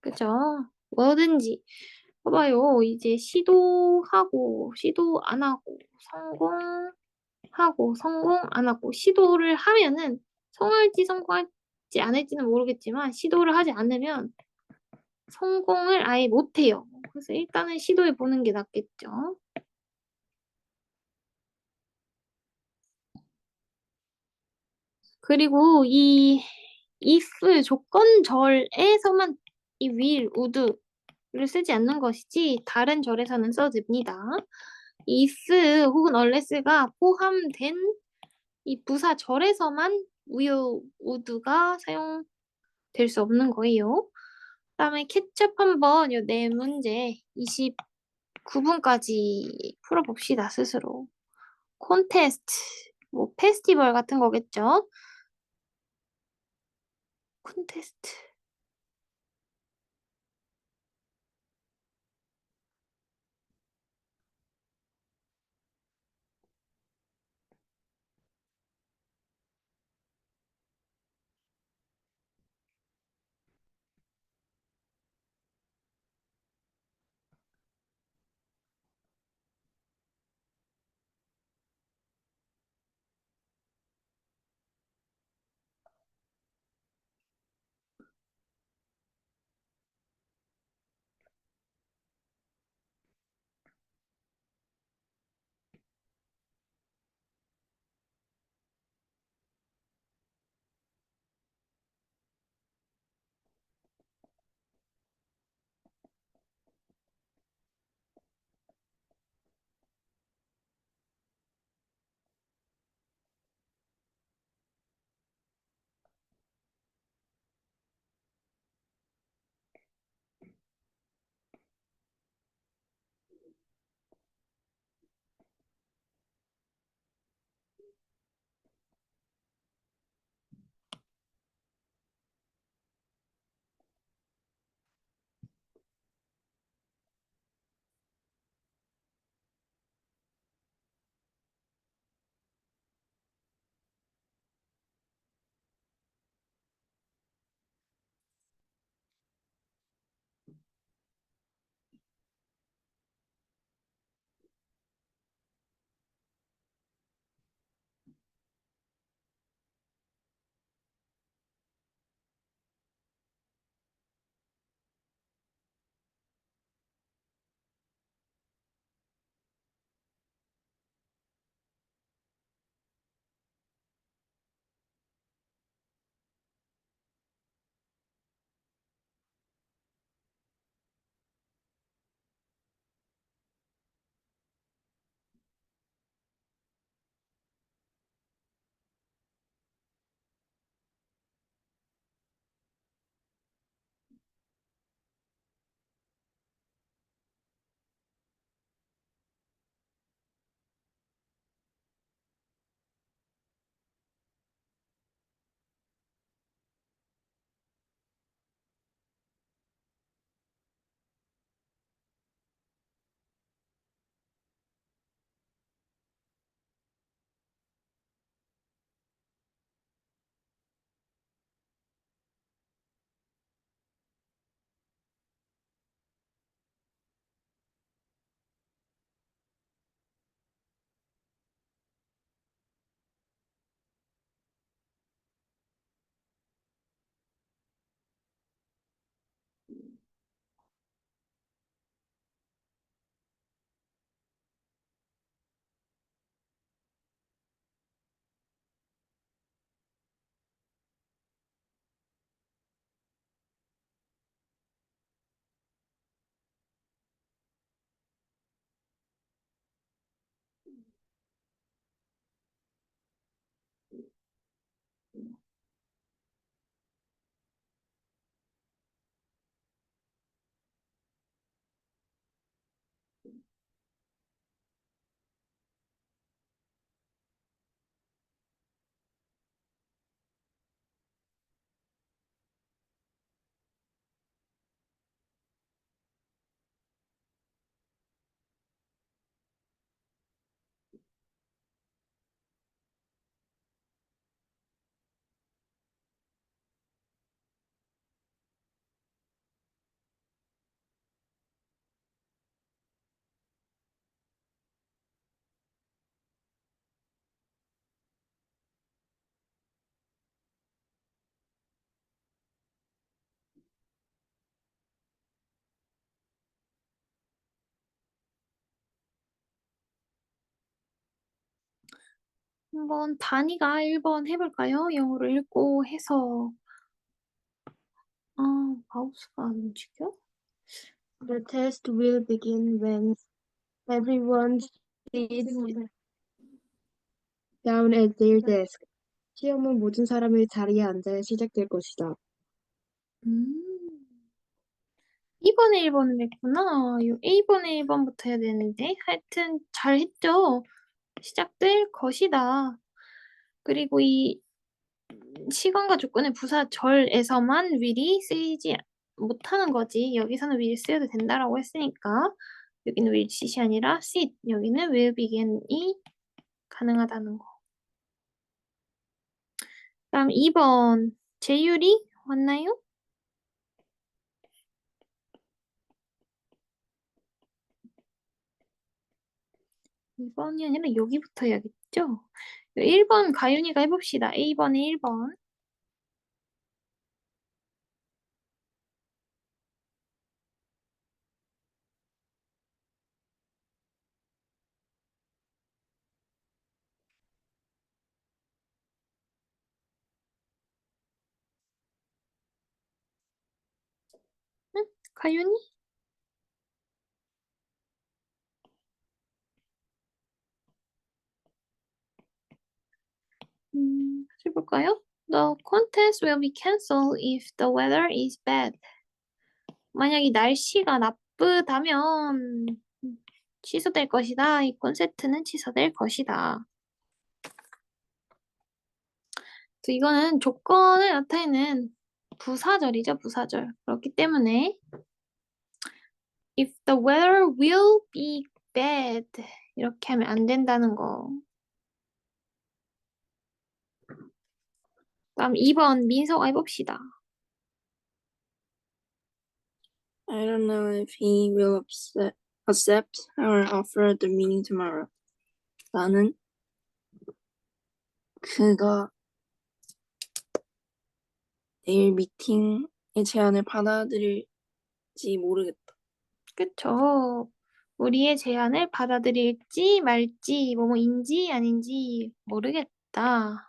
그죠? 뭐든지. 봐봐요. 이제 시도하고, 시도 안 하고, 성공하고, 성공 안 하고, 시도를 하면은 성공할지 성공하지 않을지는 모르겠지만, 시도를 하지 않으면 성공을 아예 못해요. 그래서 일단은 시도해 보는 게 낫겠죠. 그리고 이 if 조건절에서만 이 will, would를 쓰지 않는 것이지 다른 절에서는 써집니다. if 혹은 unless가 포함된 이 부사절에서만 will, would가 사용될 수 없는 거예요. 그다음에 캐치업 한번 요 네 문제 29분까지 풀어봅시다 스스로. 콘테스트, 뭐 페스티벌 같은 거겠죠? 콘테스트. 한번 다니가 1번 해볼까요? 영어로 읽고 해서 마우스가 안 움직여? The test will begin when everyone sits down at their desk. 시험은 모든 사람의 자리에 앉아야 시작될 것이다. 2번에 1번을 했구나. 요 A번에 1번부터 해야 되는데 하여튼 잘했죠. 시작될 것이다. 그리고 이 시간과 조건의 부사절에서만 will이 쓰이지 못하는 거지. 여기서는 will 쓰여도 된다라고 했으니까 여기는 will sit이 아니라 sit. 여기는 will begin이 가능하다는 거. 다음 2번 제율이 왔나요? 2번이 아니라 여기부터 해야겠죠? 1번 가윤이가 해봅시다. A번에 1번. 응? 가윤이? 해볼까요? The contest will be cancelled if the weather is bad. 만약 이 날씨가 나쁘다면 취소될 것이다. 이 콘서트는 취소될 것이다. 그래서 이거는 조건을 나타내는 부사절이죠, 부사절. 그렇기 때문에 if the weather will be bad 이렇게 하면 안 된다는 거. 다음 2번 민서가 해봅시다. I don't know if he will accept our offer at the meeting tomorrow. 나는 그가 내일 미팅의 제안을 받아들일지 모르겠다. 그쵸. 우리의 제안을 받아들일지 말지, 뭐뭐인지 아닌지 모르겠다.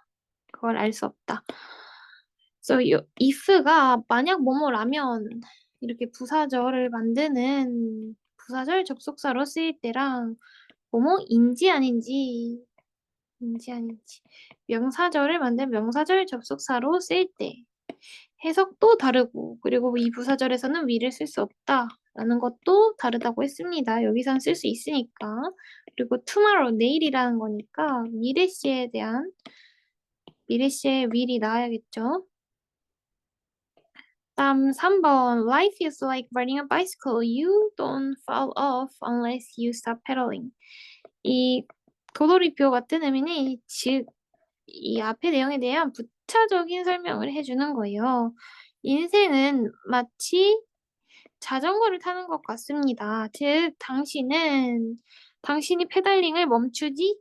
그걸 알 수 없다. So, if가 만약 뭐뭐라면 이렇게 부사절을 만드는 부사절 접속사로 쓰일 때랑 뭐뭐인지 아닌지 명사절을 만든 명사절 접속사로 쓰일 때 해석도 다르고 그리고 이 부사절에서는 will을 쓸 수 없다라는 것도 다르다고 했습니다. 여기선 쓸 수 있으니까. 그리고 tomorrow, 내일이라는 거니까 미래시에 대한 미래시에 will이 나와야겠죠. 다음 3번 Life is like riding a bicycle. You don't fall off unless you stop pedaling. 이 도돌이표 같은 의미는 즉 이 앞의 내용에 대한 부차적인 설명을 해주는 거예요. 인생은 마치 자전거를 타는 것 같습니다. 즉, 당신이 페달링을 멈추지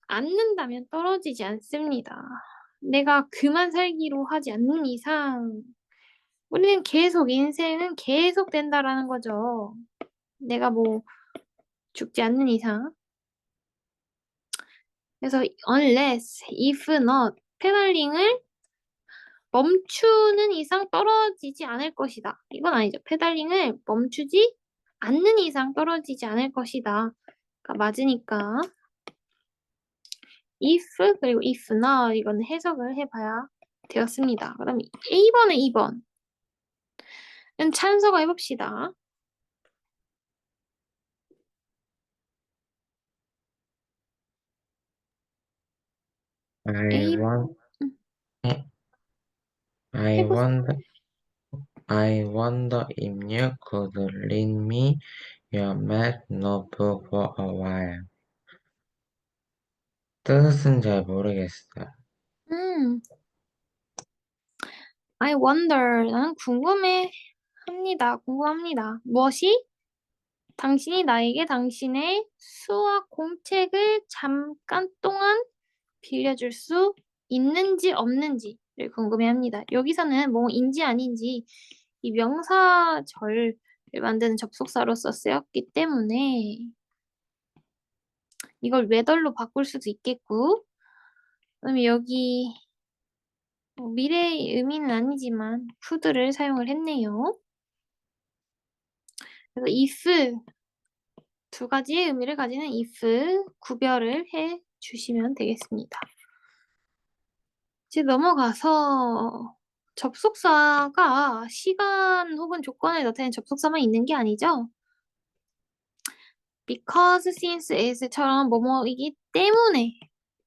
않는다면 떨어지지 않습니다. 내가 그만 살기로 하지 않는 이상, 우리는 인생은 계속 된다라는 거죠. 내가 뭐, 죽지 않는 이상. 그래서, unless, if not, 페달링을 멈추는 이상 떨어지지 않을 것이다. 이건 아니죠. 페달링을 멈추지 않는 이상 떨어지지 않을 것이다. 그러니까 맞으니까 if 그리고 if not 이건 해석을 해봐야 되었습니다. 그럼 A번에 2번은 찬서가 해봅시다. I A want, I 해보 wonder, I wonder if you could lend me your math notebook for a while. 뜻은 잘 모르겠어. I wonder 나는 궁금합니다. 무엇이? 당신이 나에게 당신의 수학 공책을 잠깐 동안 빌려줄 수 있는지 없는지를 궁금해합니다. 여기서는 뭐인지 아닌지 이 명사절을 만드는 접속사로서 쓰였기 때문에 이걸 whether로 바꿀 수도 있겠고. 그다음에 여기 미래의 의미는 아니지만 could를 사용을 했네요. 그래서 if 두 가지의 의미를 가지는 if 구별을 해 주시면 되겠습니다. 이제 넘어가서 접속사가 시간 혹은 조건을 나타내는 접속사만 있는 게 아니죠. because, since, as처럼 뭐뭐이기 때문에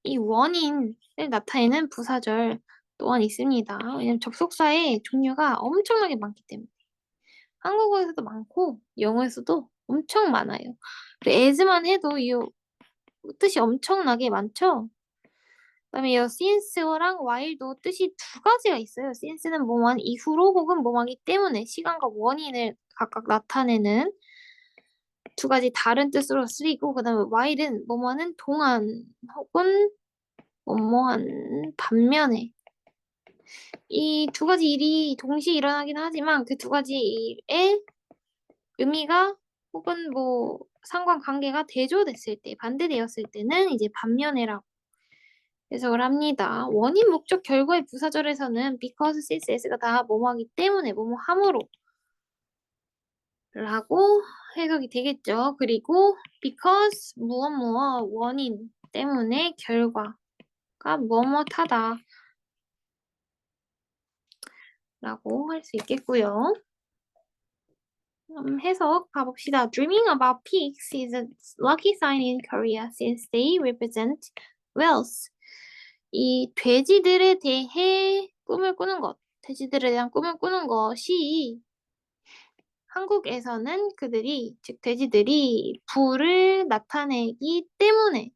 이 원인을 나타내는 부사절 또한 있습니다. 왜냐면 접속사의 종류가 엄청나게 많기 때문에. 한국어에서도 많고 영어에서도 엄청 많아요. as만 해도 이 뜻이 엄청나게 많죠. 그다음에 이 since랑 while도 뜻이 두 가지가 있어요. since는 뭐뭐한 이후로 혹은 뭐뭐하기 때문에 시간과 원인을 각각 나타내는 두 가지 다른 뜻으로 쓰이고, 그다음에 while은 뭐뭐하는 동안 혹은 뭐뭐한 반면에 이 두 가지 일이 동시에 일어나긴 하지만 그 두 가지 일의 의미가 혹은 뭐 상관관계가 대조됐을 때, 반대되었을 때는 이제 반면에라고 해석을 합니다. 원인, 목적, 결과의 부사절에서는 because, since, as가 다 뭐뭐하기 때문에 뭐뭐함으로 라고 해석이 되겠죠. 그리고 because 무엇 무엇 원인 때문에 결과가 뭐뭐하다 라고 할 수 있겠고요. 해석 가봅시다. Dreaming about pigs is a lucky sign in Korea since they represent wealth. 이 돼지들에 대해 꿈을 꾸는 것, 돼지들에 대한 꿈을 꾸는 것이 한국에서는 그들이, 즉 돼지들이 부를 나타내기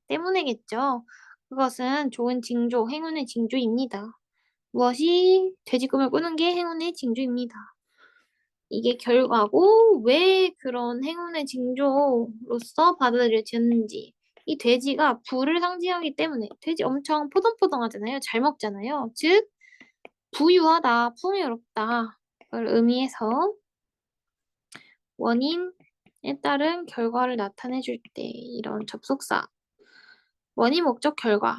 때문에겠죠. 그것은 좋은 징조, 행운의 징조입니다. 무엇이 돼지 꿈을 꾸는 게 행운의 징조입니다. 이게 결과고 왜 그런 행운의 징조로서 받아들여졌는지. 이 돼지가 부를 상징하기 때문에 돼지 엄청 포동포동하잖아요. 잘 먹잖아요. 즉 부유하다, 풍요롭다 를 의미해서 원인에 따른 결과를 나타내줄 때 이런 접속사, 원인, 목적, 결과를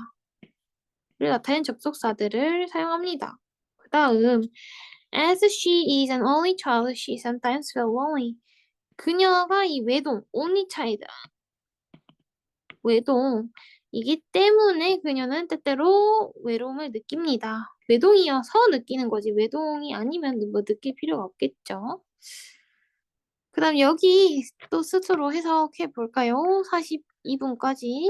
나타낸 접속사들을 사용합니다. 그 다음 As she is an only child, she sometimes felt lonely. 그녀가 이 외동, only child, 외동이기 때문에 그녀는 때때로 외로움을 느낍니다. 외동이어서 느끼는 거지 외동이 아니면 뭐 느낄 필요가 없겠죠. 그 다음 여기 또 스스로 해석해 볼까요? 42분까지.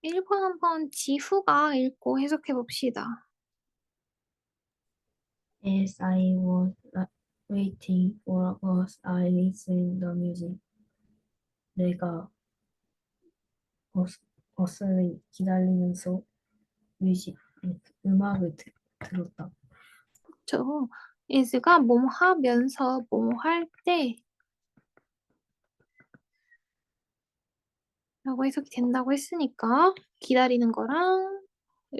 1번 한번 지후가 읽고 해석해 봅시다. As I was waiting for a bus, I listened to music. 내가 버스를 기다리면서 음악을 들었다. 저 is가 뭐뭐 하면서 뭐뭐 할 때 라고 해석이 된다고 했으니까 기다리는 거랑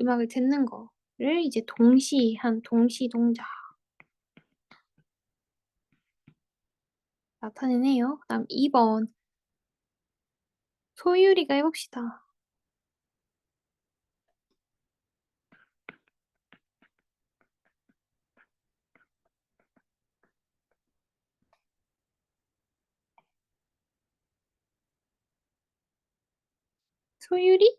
음악을 듣는 거를 이제 동시한 동시 동작 나타내네요. 그다음 2번 소율이가 해봅시다. 소율이?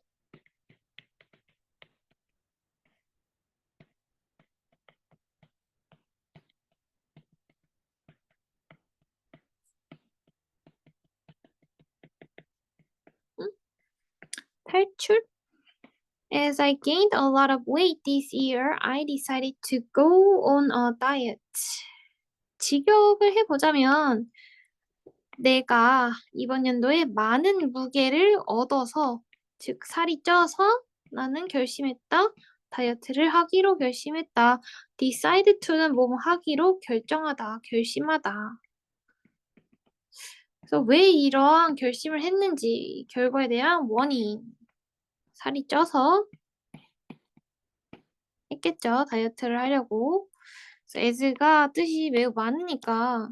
응? 탈출? As I gained a lot of weight this year, I decided to go on a diet. 직역을 해보자면 내가 이번 연도에 많은 무게를 얻어서 즉 살이 쪄서 나는 결심했다. 다이어트를 하기로 결심했다. decide to는 뭐뭐 하기로 결정하다, 결심하다. 그래서 왜 이러한 결심을 했는지 결과에 대한 원인. 살이 쪄서 했겠죠. 다이어트를 하려고. 그래서 as가 뜻이 매우 많으니까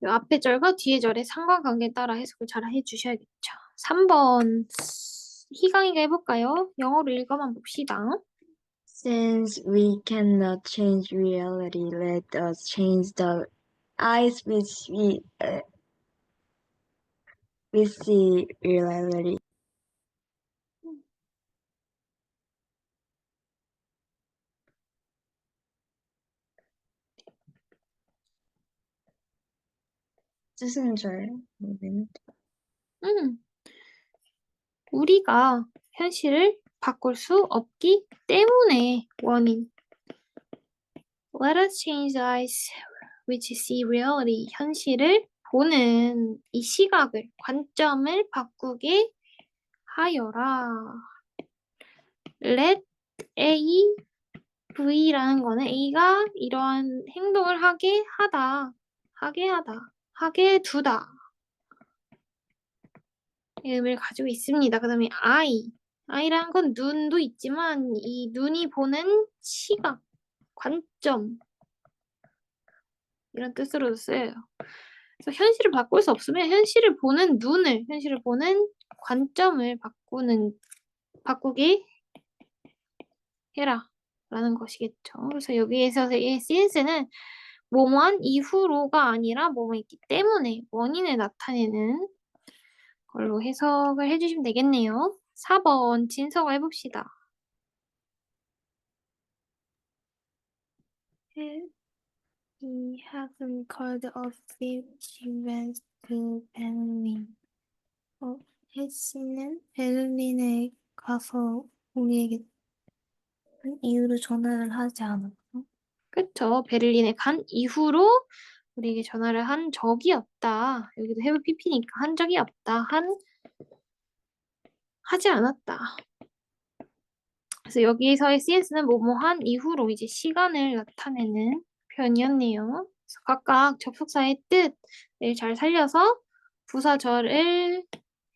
이 앞에 절과 뒤에 절의 상관관계에 따라 해석을 잘 해주셔야겠죠. 3번 희강이가 해볼까요? 영어로 읽어만 봅시다. Since we cannot change reality, let us change the eyes which we see reality. 뜻은 잘 모르겠는데. 우리가 현실을 바꿀 수 없기 때문에 원인. Let us change the eyes which see reality. 현실을 보는 이 시각을, 관점을 바꾸게 하여라. Let A, V라는 거는 A가 이러한 행동을 하게 하다, 하게 두다. 이 의미를 가지고 있습니다. 그 다음에 I라는 건 눈도 있지만 이 눈이 보는 시각, 관점 이런 뜻으로도 쓰여요. 그래서 현실을 바꿀 수 없으면 현실을 보는 눈을, 현실을 보는 관점을 바꾸게 해라 라는 것이겠죠. 그래서 여기에서의 since는 뭐뭐한 이후로가 아니라 뭐뭐 있기 때문에 원인을 나타내는 걸로 해석을 해주시면 되겠네요. 4번 진서가 해봅시다. He hasn't called us if she went to Berlin. 혜씨는 베를린에 가서 우리에게 이유로 전화를 하지 않았어. 그쵸. 베를린에 간 이후로 우리에게 전화를 한 적이 없다. 여기도 have pp니까 한 적이 없다. 하지 않았다. 그래서 여기서의 CS는 뭐뭐한 이후로 이제 시간을 나타내는 표현이었네요. 그래서 각각 접속사의 뜻을 잘 살려서 부사절을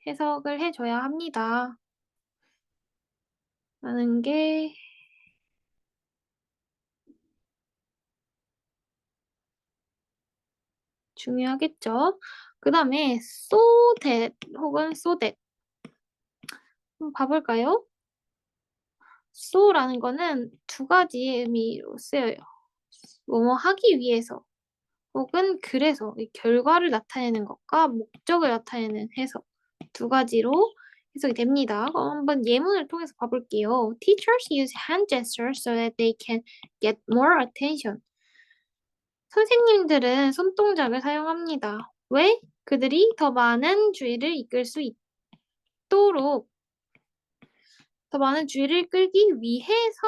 해석을 해줘야 합니다. 라는 게 중요하겠죠. 그 다음에 so that 혹은 so that 한번 봐볼까요? so라는 거는 두 가지의 의미로 쓰여요. 뭐뭐 하기 위해서 혹은 그래서 이 결과를 나타내는 것과 목적을 나타내는 해석 두 가지로 해석이 됩니다. 한번 예문을 통해서 봐볼게요. Teachers use hand gestures so that they can get more attention. 선생님들은 손동작을 사용합니다. 왜? 그들이 더 많은 주의를 이끌 수 있도록 더 많은 주의를 끌기 위해서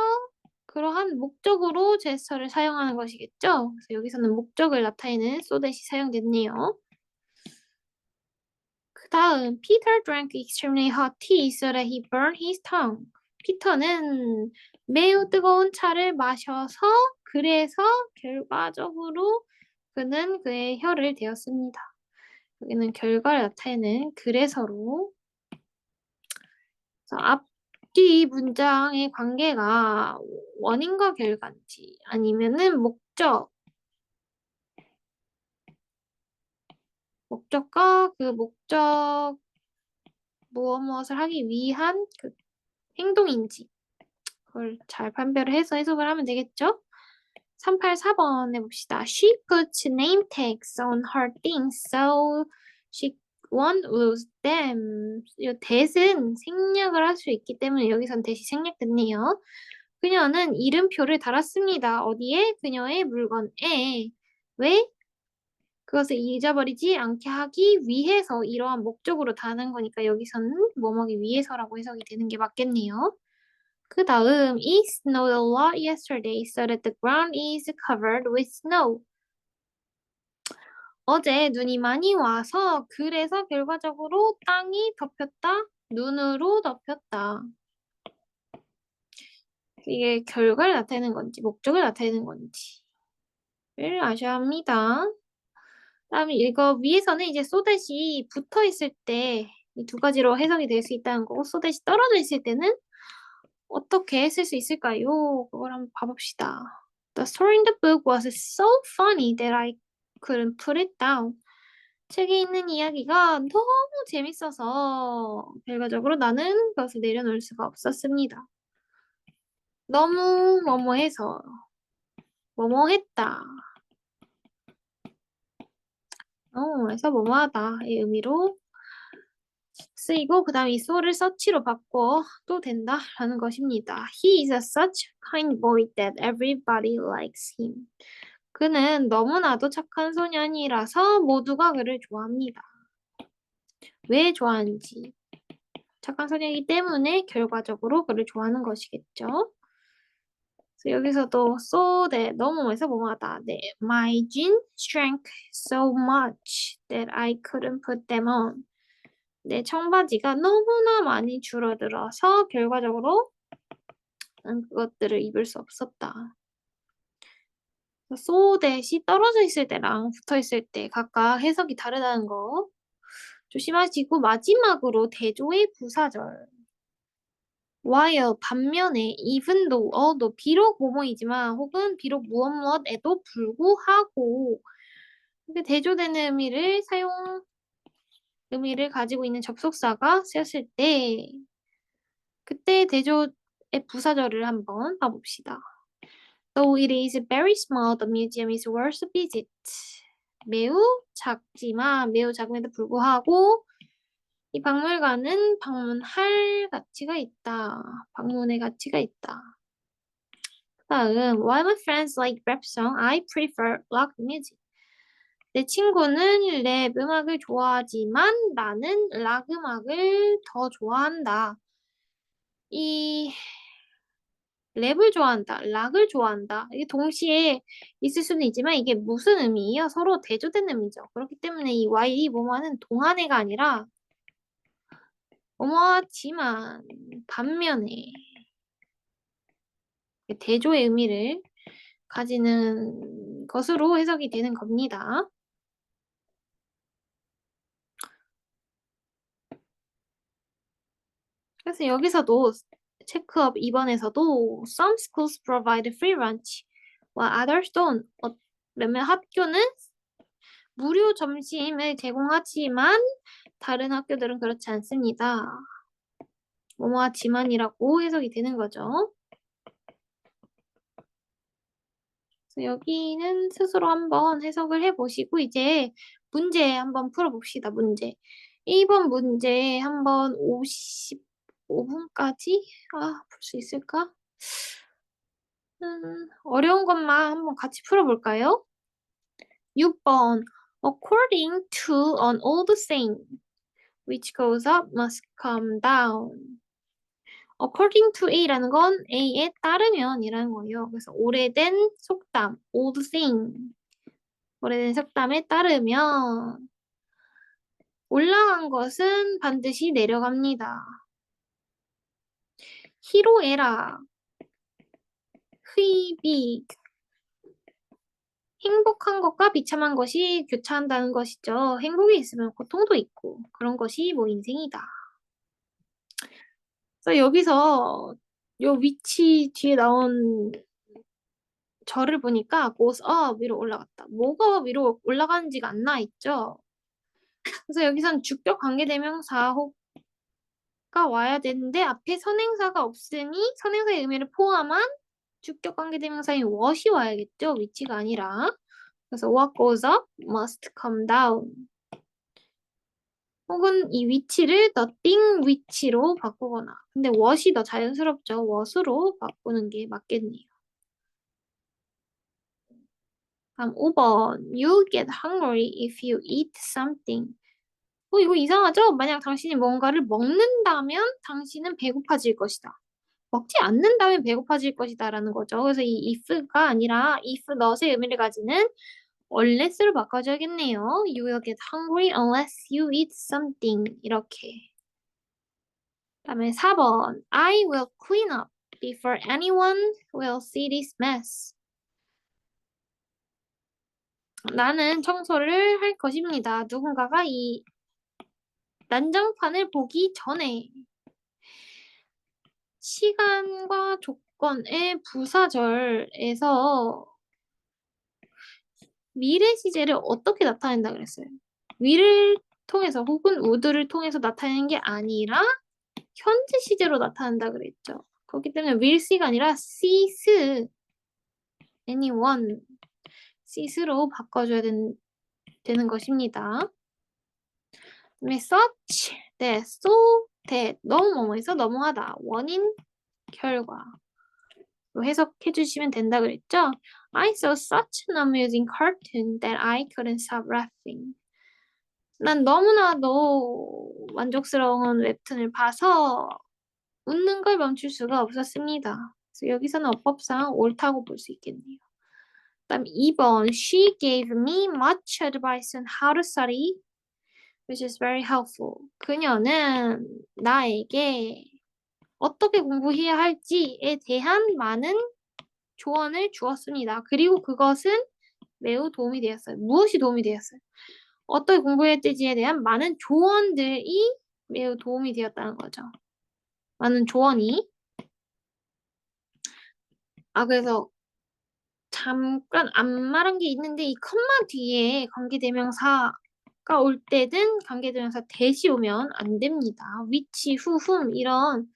그러한 목적으로 제스처를 사용하는 것이겠죠. 그래서 여기서는 목적을 나타내는 so that이 사용됐네요. 그 다음, Peter drank extremely hot tea so that he burned his tongue. 피터는 매우 뜨거운 차를 마셔서 그래서 결과적으로 그는 그의 혀를 대었습니다. 여기는 결과를 나타내는 그래서로. 그래서 앞뒤 문장의 관계가 원인과 결과인지 아니면은 목적과 그 목적 무엇을 하기 위한 그 행동인지 그걸 잘 판별을 해서 해석을 하면 되겠죠? 384번 해봅시다. She puts name tags on her things so she won't lose them. 이 that은 생략을 할 수 있기 때문에 여기선 that이 생략됐네요. 그녀는 이름표를 달았습니다. 어디에? 그녀의 물건에. 왜? 그것을 잊어버리지 않게 하기 위해서 이러한 목적으로 다는 거니까 여기서는 뭐뭐하기 위해서라고 해석이 되는 게 맞겠네요. 그 다음, It snowed a lot yesterday so that the ground is covered with snow. 어제 눈이 많이 와서 그래서 결과적으로 땅이 덮였다, 눈으로 덮였다. 이게 결과를 나타내는 건지 목적을 나타내는 건지를 아셔야 합니다. 다음에 이거 위에서는 이제 소댓이 붙어 있을 때 이 두 가지로 해석이 될 수 있다는 거고 소댓이 떨어져 있을 때는 어떻게 쓸 수 있을까요? 그걸 한번 봐봅시다. The story in the book was so funny that I couldn't put it down. 책에 있는 이야기가 너무 재밌어서 결과적으로 나는 그것을 내려놓을 수가 없었습니다. 너무 뭐뭐해서 뭐뭐했다. 해서 뭐뭐하다 이 의미로 쓰이고 그 다음 이 so를 such로 바꿔도 된다라는 것입니다. He is a such kind boy that everybody likes him. 그는 너무나도 착한 소년이라서 모두가 그를 좋아합니다. 왜 좋아하는지 착한 소년이기 때문에 결과적으로 그를 좋아하는 것이겠죠. 그래서 여기서도 so that 너무해서 뭐뭐하다. 네, my jeans shrank so much that I couldn't put them on. 내 청바지가 너무나 많이 줄어들어서 결과적으로 그것들을 입을 수 없었다. so that이 떨어져 있을 때랑 붙어 있을 때 각각 해석이 다르다는 거 조심하시고 마지막으로 대조의 부사절 while 반면에 even though although 비록 뭐뭐이지만 혹은 비록 무엇무엇에도 불구하고 이렇게 대조되는 의미를 가지고 있는 접속사가 쓰였을 때 그때 대조의 부사절을 한번 봐봅시다. Though it is very small, the museum is worth a visit. 매우 작음에도 불구하고 이 박물관은 방문할 가치가 있다. 방문의 가치가 있다. 다음, while my friends like rap song, I prefer rock music. 내 친구는 랩 음악을 좋아하지만 나는 락 음악을 더 좋아한다. 이 랩을 좋아한다, 락을 좋아한다. 이게 동시에 있을 수는 있지만 이게 무슨 의미예요? 서로 대조된 의미죠. 그렇기 때문에 이 while이 뭐뭐하는 동안에가 아니라 뭐뭐하지만 반면에 대조의 의미를 가지는 것으로 해석이 되는 겁니다. 그래서 여기서도 체크업 2번에서도 some schools provide free lunch while others don't. 몇몇 학교는 무료 점심을 제공하지만 다른 학교들은 그렇지 않습니다. 뭐뭐하지만이라고 해석이 되는 거죠. 그래서 여기는 스스로 한번 해석을 해보시고 이제 문제 한번 풀어봅시다. 문제. 1번 문제 한번 55분까지 풀 수 있을까? 어려운 것만 한번 같이 풀어볼까요? 6번. According to an old saying, which goes up must come down. According to A라는 건 A에 따르면이라는 거예요. 그래서 오래된 속담, old saying. 오래된 속담에 따르면 올라간 것은 반드시 내려갑니다. 희로애락, 휘비, 행복한 것과 비참한 것이 교차한다는 것이죠. 행복이 있으면 고통도 있고 그런 것이 뭐 인생이다. 그래서 여기서 요 위치 뒤에 나온 절을 보니까 goes up 위로 올라갔다. 뭐가 위로 올라가는지가 안 나와 있죠. 그래서 여기선 주격 관계대명사가 와야 되는데 앞에 선행사가 없으니 선행사의 의미를 포함한 주격 관계대명사인 what이 와야겠죠. 위치가 아니라. 그래서 what goes up must come down. 혹은 이 위치를 the thing 위치로 바꾸거나. 근데 what이 더 자연스럽죠. what으로 바꾸는 게 맞겠네요. 다음 5번. You get hungry if you eat something. 이거 이상하죠? 만약 당신이 뭔가를 먹는다면 당신은 배고파질 것이다. 먹지 않는다면 배고파질 것이다 라는 거죠. 그래서 이 if가 아니라 if not의 의미를 가지는 unless로 바꿔줘야겠네요. You will get hungry unless you eat something. 이렇게. 다음에 4번. I will clean up before anyone will see this mess. 나는 청소를 할 것입니다. 누군가가 이 난장판을 보기 전에. 시간과 조건의 부사절에서 미래 시제를 어떻게 나타낸다 그랬어요? 위를 통해서 혹은 would를 통해서 나타내는 게 아니라 현재 시제로 나타낸다 그랬죠. 그렇기 때문에 will see가 아니라 sees anyone, sees로 바꿔줘야 되는 것입니다. 그다음에 such, that, so, that, 너무 뭐뭐해서 너무하다. 원인, 결과. 해석해 주시면 된다 그랬죠? I saw such an amusing cartoon that I couldn't stop laughing. 난 너무나도 만족스러운 웹툰을 봐서 웃는 걸 멈출 수가 없었습니다. 그래서 여기서는 어법상 옳다고 볼 수 있겠네요. 그다음 2번. She gave me much advice on how to study, which is very helpful. 그녀는 나에게 어떻게 공부해야 할지에 대한 많은 조언을 주었습니다. 그리고 그것은 매우 도움이 되었어요. 무엇이 도움이 되었어요? 어떻게 공부해야 될지에 대한 많은 조언들이 매우 도움이 되었다는 거죠. 많은 조언이. 그래서 잠깐 안 말한 게 있는데 이 컴마 뒤에 관계대명사가 올 때든 관계대명사 대시 오면 안 됩니다. which, who, whom 이런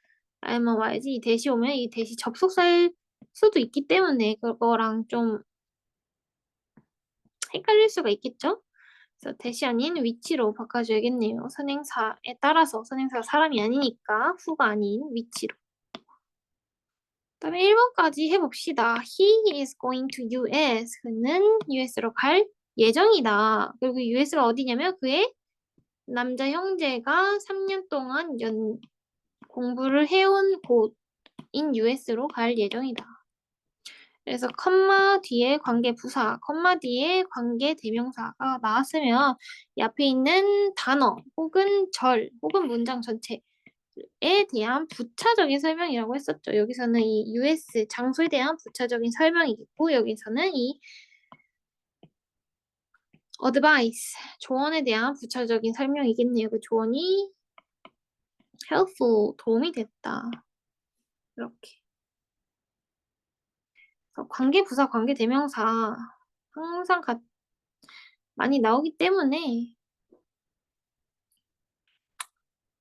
말만 와야지 이 대시 오면 이 대시 접속사일 수도 있기 때문에 그거랑 좀 헷갈릴 수가 있겠죠? 그래서 대시 아닌 위치로 바꿔줘야겠네요. 선행사에 따라서 선행사가 사람이 아니니까 who가 아닌 위치로. 그다음에 1번까지 해봅시다. He is going to US. 그는 US로 갈 예정이다. 그리고 US가 어디냐면 그의 남자 형제가 3년 동안 공부를 해온 곳인 US로 갈 예정이다. 그래서 컴마 뒤에 관계 부사, 컴마 뒤에 관계 대명사가 나왔으면 이 앞에 있는 단어 혹은 절 혹은 문장 전체에 대한 부차적인 설명이라고 했었죠. 여기서는 이 US 장소에 대한 부차적인 설명이겠고 여기서는 이 advice 조언에 대한 부차적인 설명이겠네요. 그 조언이 helpful 도움이 됐다. 이렇게. 관계 부사, 관계 대명사 항상 많이 나오기 때문에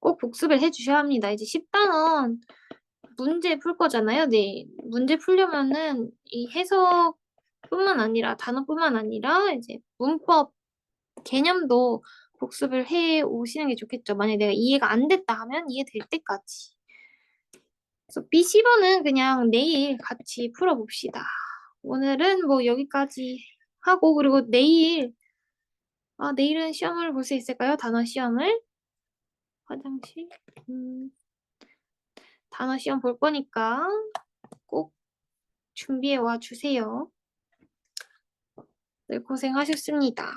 꼭 복습을 해주셔야 합니다. 이제 10단원 문제 풀 거잖아요. 네, 문제 풀려면은 이 해석뿐만 아니라 단어뿐만 아니라 이제 문법 개념도 복습을 해 오시는 게 좋겠죠. 만약에 내가 이해가 안 됐다 하면 이해될 때까지. 그래서 B10번은 그냥 내일 같이 풀어봅시다. 오늘은 뭐 여기까지 하고 그리고 내일 내일은 시험을 볼 수 있을까요? 단어 시험을? 화장실? 단어 시험 볼 거니까 꼭 준비해 와 주세요. 늘 고생하셨습니다.